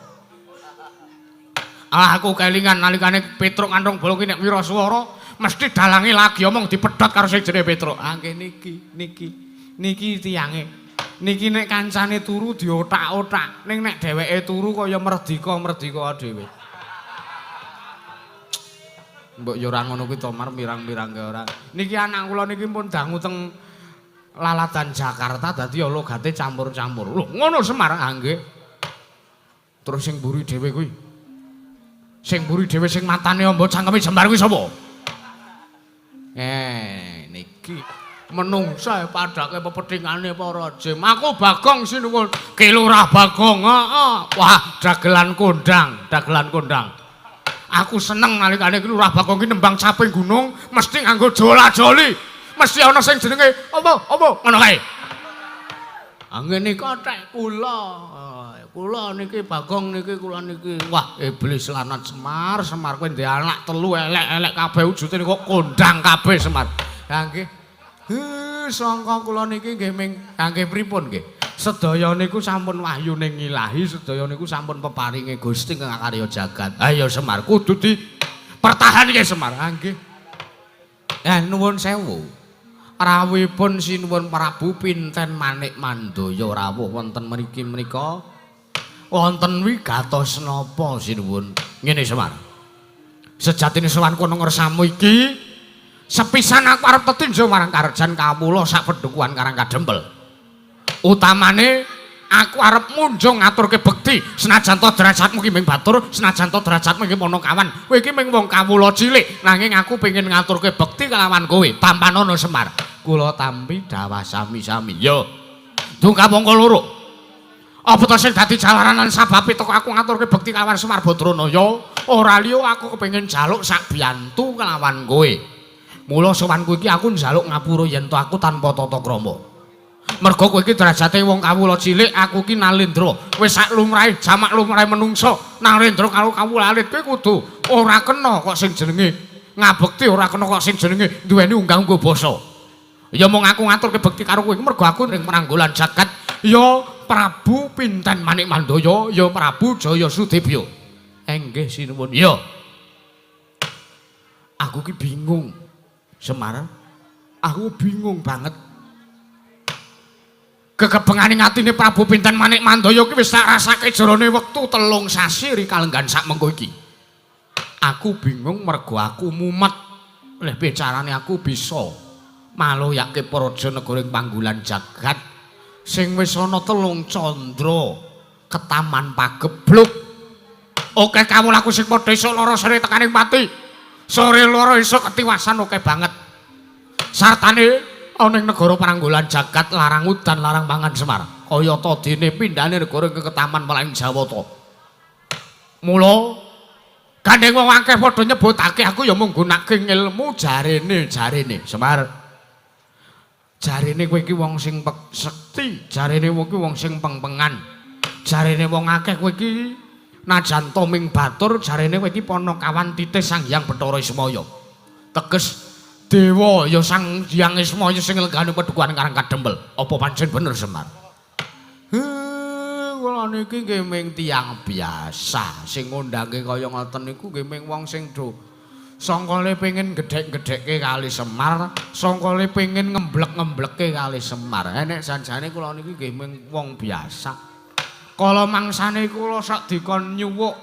[SPEAKER 1] Aku kelingan nalikane Petruk Kandrong Bolo ki nek wiraswara mesti dalange lagi omong dipedhot karo sing jenenge Petruk. Ah nggih niki tiyange. Niki nek kancane turu diotak-otak, ning nek dheweke turu kaya merdika dhewe. Mbok ya ora ngono kuwi to Mar mirang-mirang ke ora. Niki anak kula niki pun dangu teng Laladan Jakarta dadi ya logate campur-campur. Lho ngono Semar ah nggih. Terus sing mburi dhewe kuwi. Sing mburi dhewe sing matane amba cangkeme jembar kuwi sapa? Niki menungsa padake pepethingane para jem. Aku Bagong sinuwun. Ki Lurah Bagong. Heeh. Wah, dagelan kondang. Aku seneng nalikane Lurah Bagong ki nembang caping gunung mesti nganggo jola-joli. Mesti ana sing jenenge apa ngono kae. Ngene kotek kula. Kula niki Bagong niki kula niki. Wah, iblis lanat Semar kowe ndek anak telu elek-elek kabeh wujute kok kondang kabeh Semar. Ha nggih. Sangka kula niki nggih ming kangge pripun nggih? Sedaya niku sampun wahyuning Ilahi, sedaya niku sampun peparinge Gusti kang karya jagat. Ayo Semar kudu dipertahanke Semar. Ha nggih. Nuwun sewu. Rawuhipun sinuwun Prabu Pinten Manik Mandaya rawuh wonten mriki menika. Wonten wigatos napa sinuwun? Ngene Semar. Sejatine sowan kono ngersamu iki sepisan aku arep tetinjo marang karjan kawula sak pedhukuhan Karang Kadempel. Utamane aku arep munjung ngaturke bekti senajan to derajatmu ki ming batur, senajan to derajatmu ki Ponokawan. Kowe iki ming wong kawula cilik, nanging aku pengin ngaturke bekti kelawan kowe. Tampanono Semar. Kula tampi dawah sami-sami. Yo. Dungka mongko loro. Apa to sing dadi jalaranan sababe teko aku ngaturke bekti kelawan Semar Badranaya? Ora liya aku kepengin jaluk sak biyantu kelawan kowe. Mula sowanku iki aku njaluk ngapura yen to aku tanpa tata krama. Mergo kowe iki derajate wong kawula cilik, aku ki Nalendra. Wis sak lumrahe jamak lumrahe menungso. Nalendra karo kawula alit kowe kudu ora kena kok sing jenenge ngabekti, ora kena kok sing jenenge duweni unggah-ungguh basa. Ya mung aku ngaturke bekti karo kowe mergo aku ning penanggolan jagat ya Prabu Pinten Manik Mandaya, ya Prabu Jaya Sudibya. Nggih sinuwun. Ya. Aku ki bingung. Semar. Aku bingung banget. Kekebenganing atine Prabu Pinten Manik Mandaya ki wis tak rasake jarane wektu 3 sasi rikalenggan sak mengko iki. Aku bingung mergo aku mumet. Leh bicarane aku bisa maloyake praja negara panggulan jagat sing wis ana 3 candra ketaman pagebluk. Oke kawulaku sing padha esuk lara sore tekaning mati. Sore lara esuk ketiwasan oke banget. Sartane ana ing negara Paranggolan jagat larang udan larang mangan Semar. Kaya ta dene pindhane negara ke ketaman Melayu Jawata. Mula gandeng wong akeh padha nyebutake aku ya mung gunake ilmu jarene Semar. Jarene kowe iki wong sing sekti, jarene kowe iki wong sing pengpengan. Jarene wong akeh kowe iki najan to ming batur, jarene kowe iki Ponokawan Titis Sang Hyang Bathara Ismaya. Teges dewa ya Sang Hyang Ismaya sing lenggane Padukuhan Karang Kadempel. Apa pancen bener Semar? Kula niki nggih ming tiyang biasa sing ngundhange kaya ngoten niku nggih ming wong sing do sangkale pengin gedhek-gedhekke kali Semar, sangkale pengin ngemblek-ngemblekke kali Semar. Nek janjane kula niki nggih ming wong biasa. Kala mangsane kula sak dikon nyuwuk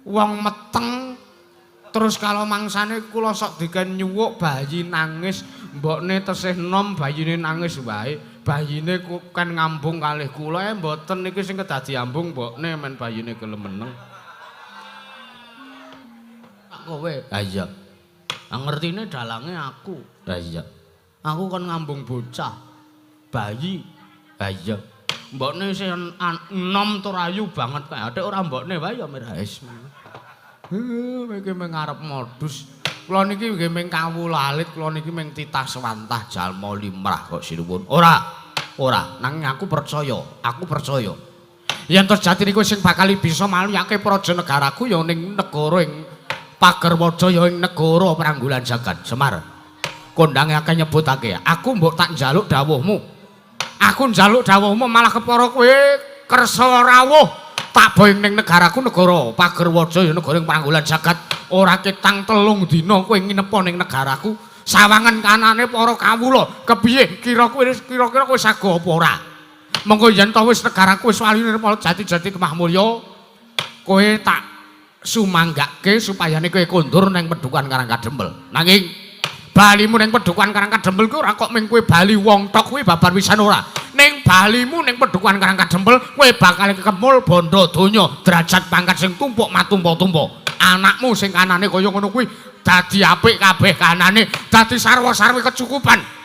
[SPEAKER 1] wong meteng, terus kalau mangsane kula sok dikon nyuwuk bayi nangis, mbokne tesih nom bayine nangis wae. Bayine kan ngambung kalih kula mboten niki sing kedadi ambung mbokne men bayine gelem meneng. Kowe. Ha iya. Ngertine dalange aku. Ha iya. Aku kon ngambung bocah. Bayi. Ha iya. Mbokne isih enom tur ayu banget kae. Atik ora mbokne wae ya mirais. Iki mengarep modus. Kula niki nggih ming kawula alit, kula niki ming titah swantah jalma limrah kok sinuwun. Ora, nanging aku percaya. Yen terjadi niku sing bakal bisa malihake praja negaraku ya ning negara ing Pagerwaja ya ing negara Pranggulan Jagat. Semar. Kondange akeh nyebutake. Aku mbok tak njaluk dawuhmu. Aku njaluk dawuhmu malah kepara kowe kersa rawuh. Tak boyong ning negaraku negara Pagerwaja ya negara ing Pranggulan Jagat. Ora ketang 3 dina kowe nginepa ning negaraku. Sawangan kanane para kawula. Kepiye kira-kira kowe sago apa ora? Monggo yen to wis negaraku wis wali nirmala jati-jati kemah mulya, kowe tak sumanggake supayane kowe kondur ning Pedukuhan Karangkadempel. Nanging balimu ning Pedukuhan Karangkadempel kuwi ora kok mung kowe bali wong tok kuwi babar wisan ora. Ning balimu ning Pedukuhan Karangkadempel kowe bakal kemul bondo donya, derajat pangkat sing tumpuk matumpa-tumpa. Anakmu sing kanane kaya ngono kuwi dadi apik kabeh kanane, dadi sarwa-sarwi kecukupan.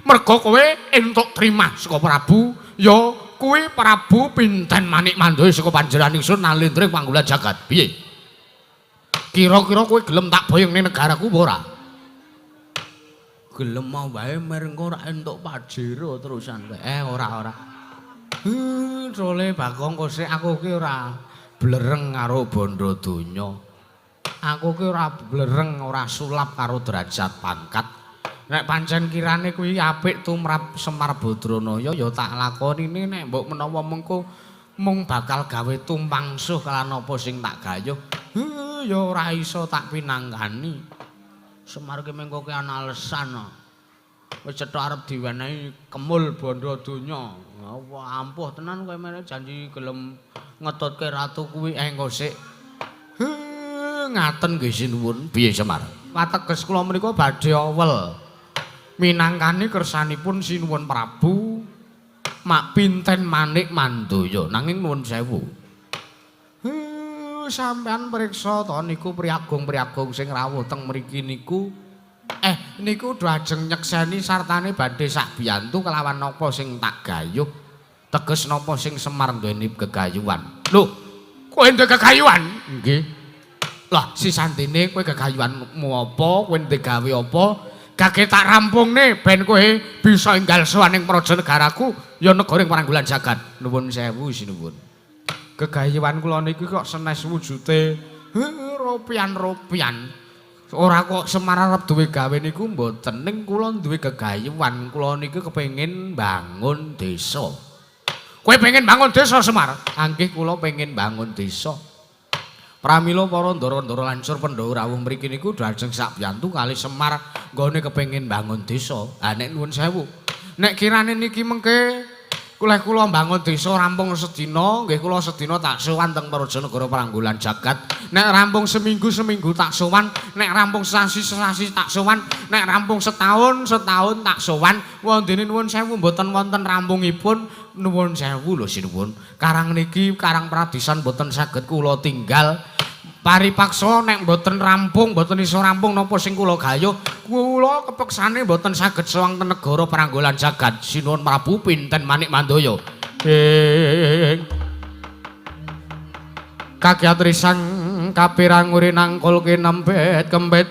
[SPEAKER 1] Merga kowe entuk trimah saka Prabu, ya kuwi Prabu Pinten Manik Mandaya saka panjenengan ingsun nalindring Panggulan Jagat. Piye? Kira-kira kowe gelem tak boyong ning negaraku apa ora? Gelem mau wae merengko ora entuk pajero terusan kowe. Ora. Sole Bagong kosek aku ki ora blereng karo bondo donya. Aku ki ora blereng, ora sulap karo derajat pangkat. Nek pancen kirane kuwi apik tumrap Semar Badranaya ya tak lakonine nek mbok menawa mengko mung bakal gawe tumpangsuh kalan apa sing tak gayuh. Ya ora iso tak pinanggani. Semar ki mengko ki ana alesan. Wis cethuk arep diwenehi kemul bondo donya. Wah ampuh tenan kowe meneh janji gelem ngetutke ratu kuwi engko sik. Ngaten nggih sinuwun. Piye Semar? Wateges kula menika badhe awel. Minangkani kersanipun sinuwun Prabu Mak Pinten Manik Mandaya. Nanging nuwun sewu. Sampeyan priksa to niku priagung-priagung sing rawuh teng mriki niku. Niku ajeng nyekseni sartane badhe sak biyantu kelawan napa sing tak gayuh. Teges napa sing Semar duweni gegayuhan. Lho, kowe ndek gegayuhan? Nggih. Lah, sisantine kowe gegayuhanmu apa? Kowe ndek gawe apa? Gage tak rampungne ben kowe bisa enggal sowan ing praja negaraku ya negara ing Pranggulan Jagat. Nuwun sewu sinuwun. Gegayuhan kula niki kok senes wujute ropian-ropian. Ora kok Semar arep duwe gawe niku mboten ning kula duwe gegayuhan. Kula niki kepengin bangun desa. Kowe pengen bangun desa Semar? Nggih kula pengen bangun desa. Pramila para ndara-ndara lancur Pandhawa rawuh mriki niku ajeng sak biyantu kali Semar nggone kepengin bangun desa. Nek nuwun sewu. Nek kirane niki mengke kula bangun desa rampung sedina, nggih kula sedina tak sowan teng Praja Negara Pranggulan Jagat. Nek rampung seminggu tak sowan, nek rampung sasi tak sowan, nek rampung setahun tak sowan. Wondene nuwun sewu mboten wonten rampungipun. Nuwun sewu lho sinuwun. Karang niki karang pradisan mboten saged kula tinggal. Paripaksa nek mboten rampung, mboten iso rampung napa sing kula gayuh, kula kepeksane mboten saged sowan ten negara Pranggulan Jagat. Sinuwun Prabu Pinten Manik Mandaya. Kagiatrisang kapirang urinang kul kinempet kempet.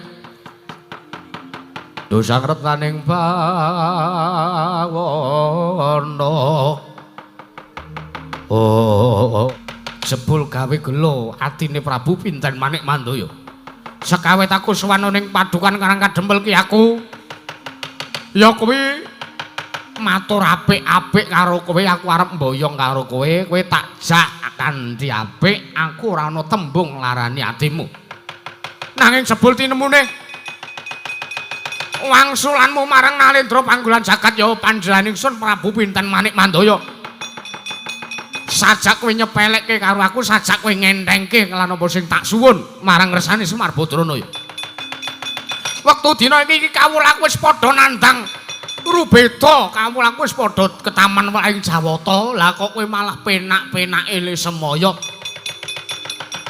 [SPEAKER 1] Dosang retaning bawana. Jebul gawe gelo atine Prabu Pinten Manik Mandaya. Sekawit aku sowan ning Padukan Karangkadempel ki aku ya kuwi matur apik-apik karo kowe, aku arep mboyong karo kowe, kowe tak jak kanthi apik, aku ora ana tembung larani atimu. Nanging jebul tinemune wangsulanmu marang Nalendra Panggulan Jagat ya panjenengan ingsun Prabu Pinten Manik Mandaya. Sajak kowe nyepelekke karo aku, sajak kowe ngentengke kelan apa sing tak suwun marang resane Semar Badranaya. Wektu dina iki kawulaku wis padha nandhang rubeda, kawulaku wis padha ketaman waing Jawata. Lah kok kowe malah penak-penake le semaya.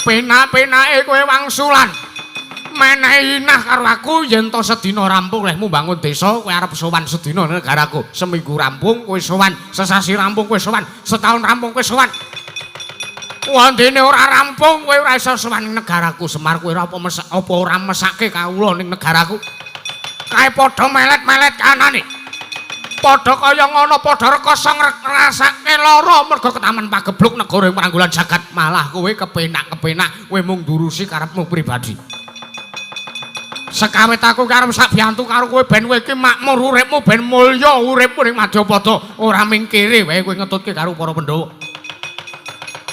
[SPEAKER 1] Penak-penake kowe wangsulan. Menehi nah karo aku yen to sedina rampung lehmu bangun desa, kowe arep sowan sedina negaraku. Seminggu rampung kowe sowan, sesasi rampung kowe sowan, setahun rampung kowe sowan. Wondene ora rampung kowe ora iso sowan ning negaraku Semar kowe apa ora mesake kawula ning negaraku. Kae padha melet-melet kanane. Padha kaya ngono padha rekoso ngrasake lara mergo ketaman pagebluk negara Pranggulan Jagat malah kowe kepenak-kepenak kowe mung ngurusi karepmu pribadi. Sekawit aku karep sak biantu karo kowe ben kowe iki makmur uripmu ben mulya uripmu ning Madyapada ora mingkire wae kowe ngetutke karo para Pandhawa.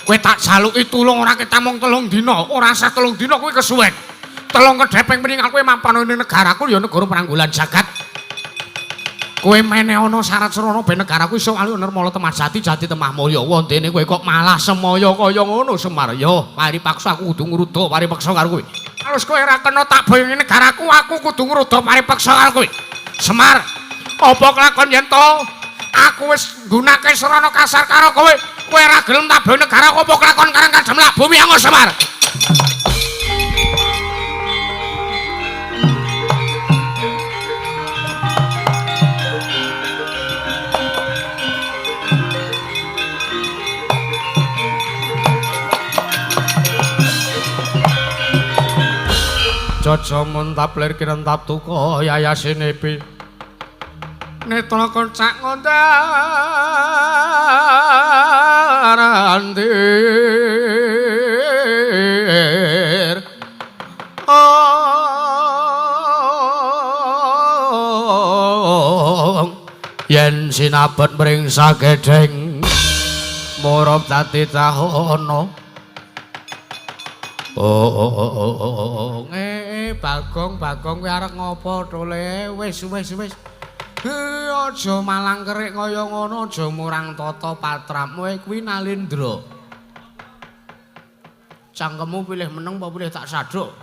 [SPEAKER 1] Kowe tak jaluki tulung ora ketamung 3 dina, ora sah 3 dina kowe kesuwen. 3 kedheping meningan kowe mapan ning negaraku ya negara Pranggulan Jagat. Kowe meneh ana syarat srana ben negaraku iso alih nirmala temajati jati temah mulya. Wondene kowe kok malah semaya kaya ngono Semar. Ya, paripaksa aku kudu ngruda paripaksa karo kowe. Terus kowe ora kena tak boyong ning negaraku, aku kudu ngruda paripaksa karo kowe. Semar, apa kelakon yen to aku wis nggunakake srana kasar karo kowe, kowe ora gelem tak boyong negaraku apa kelakon karang kademlak bumi anggo Semar. Jaja mentap lir kirentap tuka yayasine pi netra koncak ngondarandir yen sinabet mring sagedheng murub dadi tahono Bagong kowe arep ngopo tole wis aja malang kerik kaya ngono aja murang tata patrapmu kuwi Nalendra cangkemmu pilih meneng apa pilih tak saduk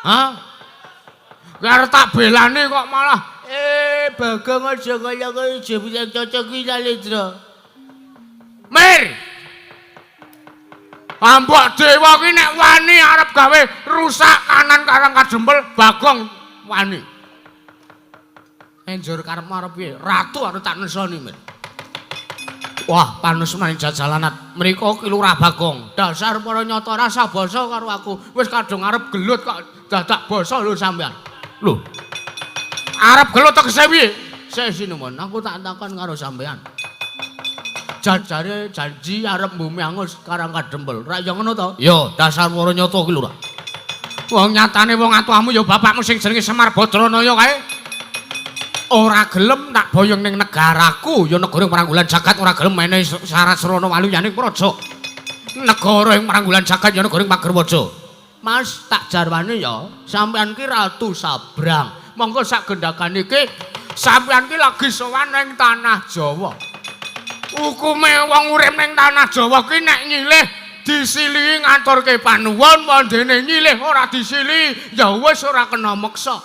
[SPEAKER 1] hah kowe arep tak belani kok malah Bagong aja kaya kowe bisa cocok kuwi Nalendra Mir Ambok dewa ki nek wani arep gawe rusak kanan karang kadempel Bagong wani. Enjur karepmu arep piye? Ratu arep tak nesoni, Mir. Wah, panusmaning jajalanat mriku ki Lurah Bagong. Dasar para nyata rasa basa karo aku. Wis kadung arep gelut kok dadak basa lho sampean. Lho. Arep gelut tegese piye? Sesine mon, aku tak takon karo sampean. Jajare janji arep bumi angus karang kadempel. Ra ya ngono to? Ya, dasar para nyata ki lho. Wong nyatane wong atuamu ya bapakmu sing jenenge Semar Badranaya kae. Ora gelem tak boyong ning negaraku, ya negara Pranggulan Jagat ora gelem menehi syarat srana waluyaning praja. Negara ing Pranggulan Jagat ya negara Magerwaja. Mas, tak jarwane ya, sampean ki Ratu Sabrang. Monggo sak gendakan iki sampean ki lagi sowan ning tanah Jawa. Hukume wong urip ning tanah Jawa ki nek nyilih disilihi ngaturke panuwun, wondene nyilih ora disilihi ya wis ora kena meksa.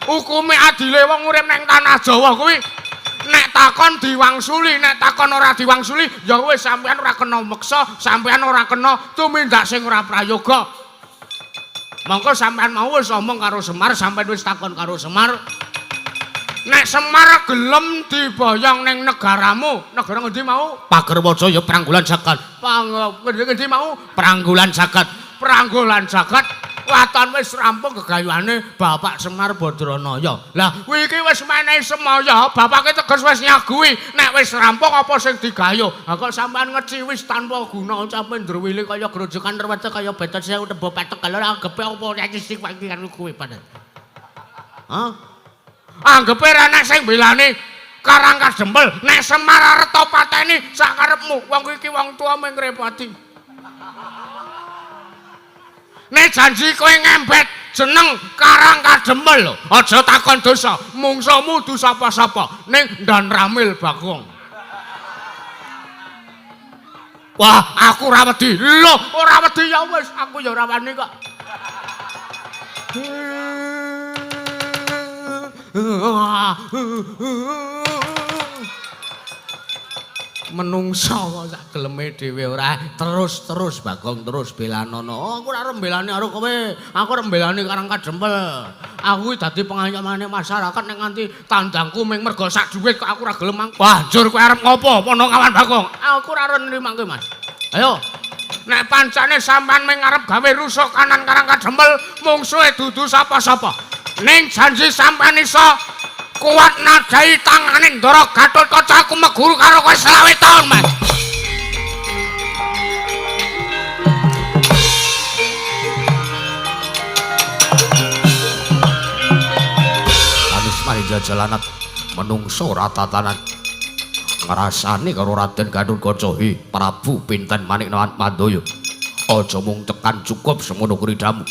[SPEAKER 1] Hukume adile wong urip ning tanah Jawa kuwi nek takon diwangsuli, nek takon ora diwangsuli ya wis sampean ora kena meksa, sampean ora kena tumindak sing ora prayoga. Monggo sampean mau wis omong karo Semar, sampean wis takon karo Semar. Nek Semar gelem diboyong ning negaramu, negara ngendi mau? Pagerwaja ya Pranggulan Jagat. Ngendi mau? Pranggulan Jagat. Pranggulan Jagat. Waton wis rampung gegayuhane Bapak Semar Badranaya. Lah kuwi iki wis menehi semaya, bapake teges wis nyagui. Nek wis rampung apa sing digayuh? Ha kok sampean ngeciwis tanpa guna ucape ndruwili kaya grojokan rewete kaya betot sewu tebo petek kalau anggepe apa nyisik wae karo kuwi padha. Hah? Anggepe ra nek sing belane karang kadempel, nek Semar arep pateni sak karepmu. Wong iki wong tuwa mung ngrepoti. Nek janji kowe ngempet jeneng karang kadempel lho, aja takon dosa. Mungsuhmu du sapa-sapa ning Ndan Ramil Bagong. Wah, aku ora wedi. Lho, ora wedi ya wis, aku ya ora wani kok. Menungso kok sak geleme dhewe ora terus Bagong terus belanono. Aku ora arep belani karo kowe. Aku arep belani karang kadempel. aku kuwi dadi pengayomane masyarakat nek nganti tandangku ming mergo sak dhuwit kok aku ora gelem mang. Wah, jur kowe arep ngopo pono kawan Bagong? Aku ora nrimangke, Mas. Ayo. Nek pancane sampean ming arep gawe rusuk kanan Karang Kadempel, mungsuhe dudu sapa-sapa. Ning janji sampean iso kuat nadai tangane Ndara Gatotkaca aku meguru karo kowe 20 taun, Mas. Mari jajalanat menungso ratatanan ngrasani karo Raden Gatotkaca hi Prabu Pinten Manik Mandaya aja mung tekan cukup semono kuridamu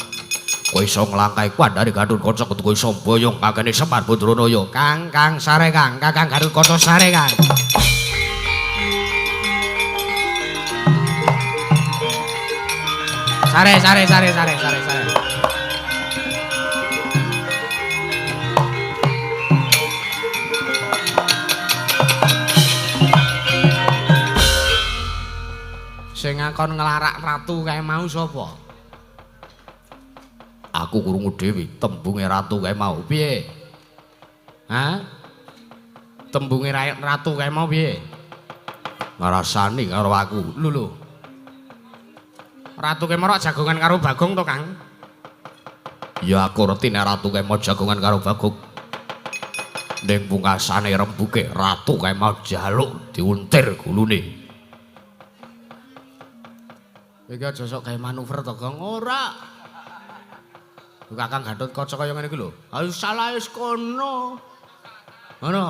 [SPEAKER 1] kowe iso nglangkai kuandare Gatotkaca kudu iso mboyong kagane Semar Badranaya Kang sare Kang Kakang Gatotkaca sare Kang sare sing ngakon nglarak ratu kae mau sapa? Aku krungu dhewe tembunge ratu kae mau piye? Hah? Tembunge ratu kae mau piye? Ngrasani karo aku. Lho. Ratu kae merok jagongan karo Bagong to, Kang? Ya aku ngerti nek ratu kae mau jagongan karo Bagong. Ning pungkasane rembuke ratu kae mau jaluk diuntir gulune. Iki aja sok gawe manuver to, Gong. Ora. Kakang Gatotkaca kaya ngene iki lho. Ayo salah wis kono. Ngono.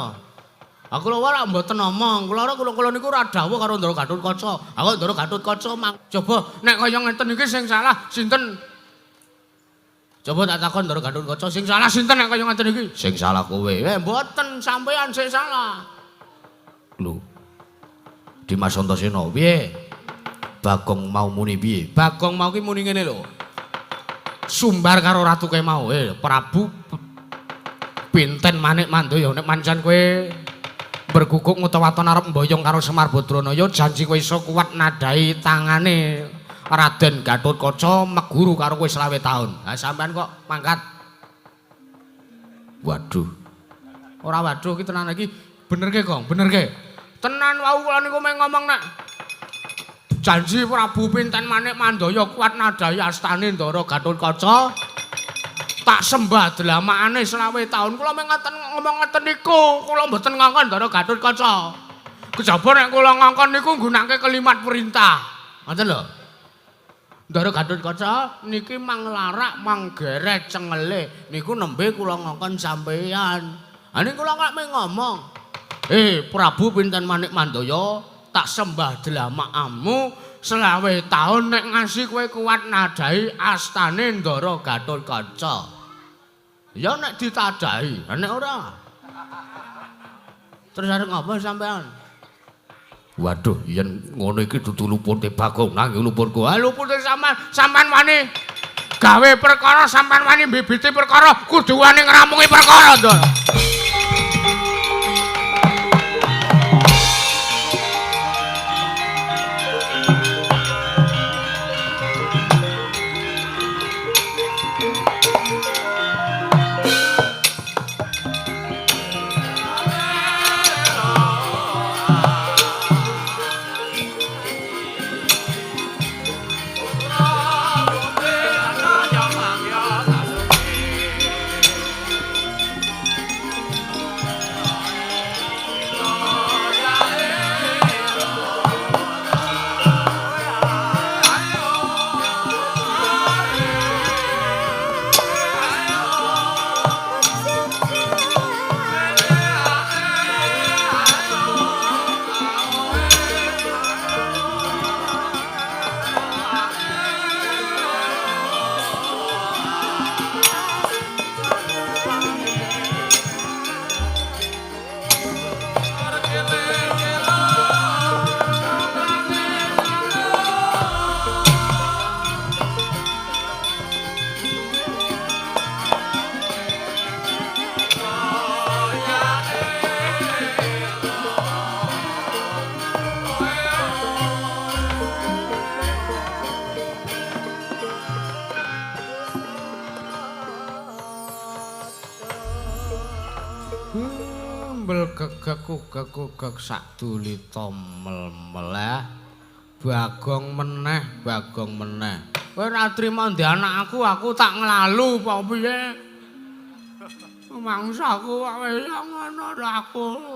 [SPEAKER 1] Aku lho ora mboten omong. Kula niku ora dawuh karo Ndara Gatotkaca. Aku Ndara Gatotkaca coba nek kaya ngeten iki sing salah sinten? Coba tak takon Ndara Gatotkaca sing salah sinten nek kaya ngeten iki? Sing salah kowe. Mboten sampean sing salah. Lho. Dimas Antasena piye? Bagong mau muni piye? Bagong mau ki muni ngene lho. Sumbar karo ratu kae mau. Prabu Pinten Manik Mandaya nek mancen kowe berguguk utawa waton arep mboyong karo Semar Badranaya janji kowe iso kuat nadai tangane Raden Gatotkaca meguru karo kowe 20 taun. Ha sampean kok mangkat. Waduh. Ora waduh ki tenan iki benerke, Gong, benerke. Tenan wau kula niku meng ngomong nek janji Prabu Pinten Manik Mandaya kuat nadai astane Ndara Gatotkaca tak sembah dlamakane 20 taun. Kula mengatakan ngomong ngeten niku, kula mboten ngongkon Ndara Gatotkaca. Kejaba nek kula ngongkon niku nggunakake kalimat perintah. Ngoten lho. Ndara Gatotkaca niki manglarak manggeret cengele niku nembe kula ngongkon sampeyan. Ha niku kula kok ngomong. Prabu Pinten Manik Mandaya tak sembah dlamakamu 20 taun nek ngasih kowe kuat nadai astane Ndara Gatotkaca. Ya nek ditadahi, nek ora. Terus arep ngapa sampean? Waduh, yen ngono iki dudu lupute Bagong nang luputku. Ha lupute sampean wani gawe perkara sampean wani bibiti perkara kudu wani ngramungi perkara, Ndara. kugek sak duli tomel-mel. Bagong meneh. Kowe ora trima ndek anak aku tak nglalu apa piye? Mangsaku wis ngono aku.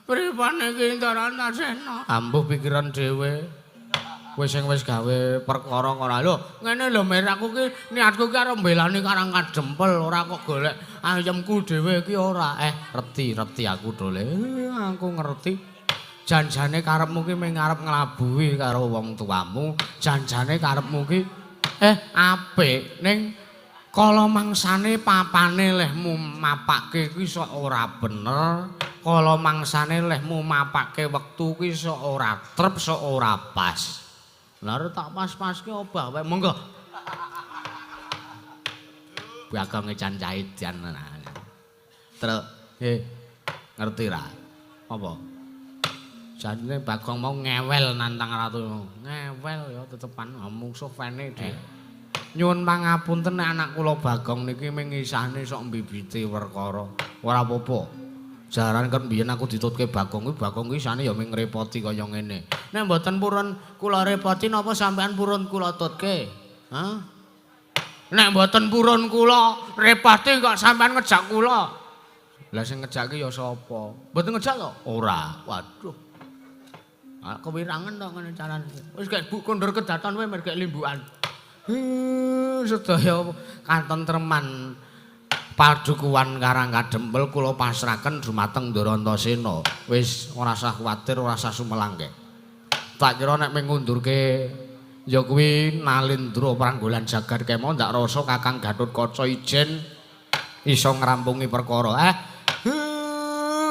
[SPEAKER 1] Pripane iki Antasena? Ambuh pikiran dhewe. Wis sing wis gawe perkara ora. Lho, ngene lho Mir, aku ki niatku ki arep mbelani Karang Kadempel, ora kok golek ayemku dhewe iki ora. Reti aku dole. Aku ngerti. Janjane karepmu ki mung arep nglabuhi karo wong tuamu, janjane karepmu ki apik ning kala mangsane papane lehmu mapake kuwi sok ora bener, kala mangsane lehmu mapake wektu kuwi sok ora trep, sok ora pas. Lah tak pas-paske obah wae monggo. Bagonge cancaidan. Terus ngerti ra? Apa? Jane Bagong mau ngewel nantang ratu. Ngewel ya tetepan mungsuh fene dhek. Nyuwun pangapunten nek anak kula Bagong niki ming ngisahne sok mbibiti perkara. Ora apa-apa. Jaran kan biyen aku ditutke Bagong kuwi isane ya ming ngrepoti kaya ngene. Nek mboten purun kula repoti napa sampean purun kula tutke? Hah? Nek mboten purun kula repoti kok sampean ngejak kula. Lah sing ngejake ya sapa? Mboten ngejak to? Ora. Waduh. Kewirangan to ngene carane. Wis gek kondur kedaton wae mergek limbukan. Sedaya katentreman padukuhan Karang Kadempel kula pasrahaken dumateng Ndara Antasena. Wis ora usah kuwatir, ora usah sumelangke. Tak kira nek mengundurke ya kuwi Nalendra Pranggolan Jagat kemo ndak rasa Kakang Gatotkaca ijen iso ngrampungi perkara.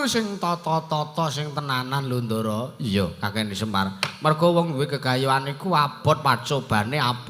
[SPEAKER 1] Sing tata-tata sing tenanan lho Ndara. Iya, Kakang Semar. Mergo wong duwe gegayuhan iku abot pacobane abot.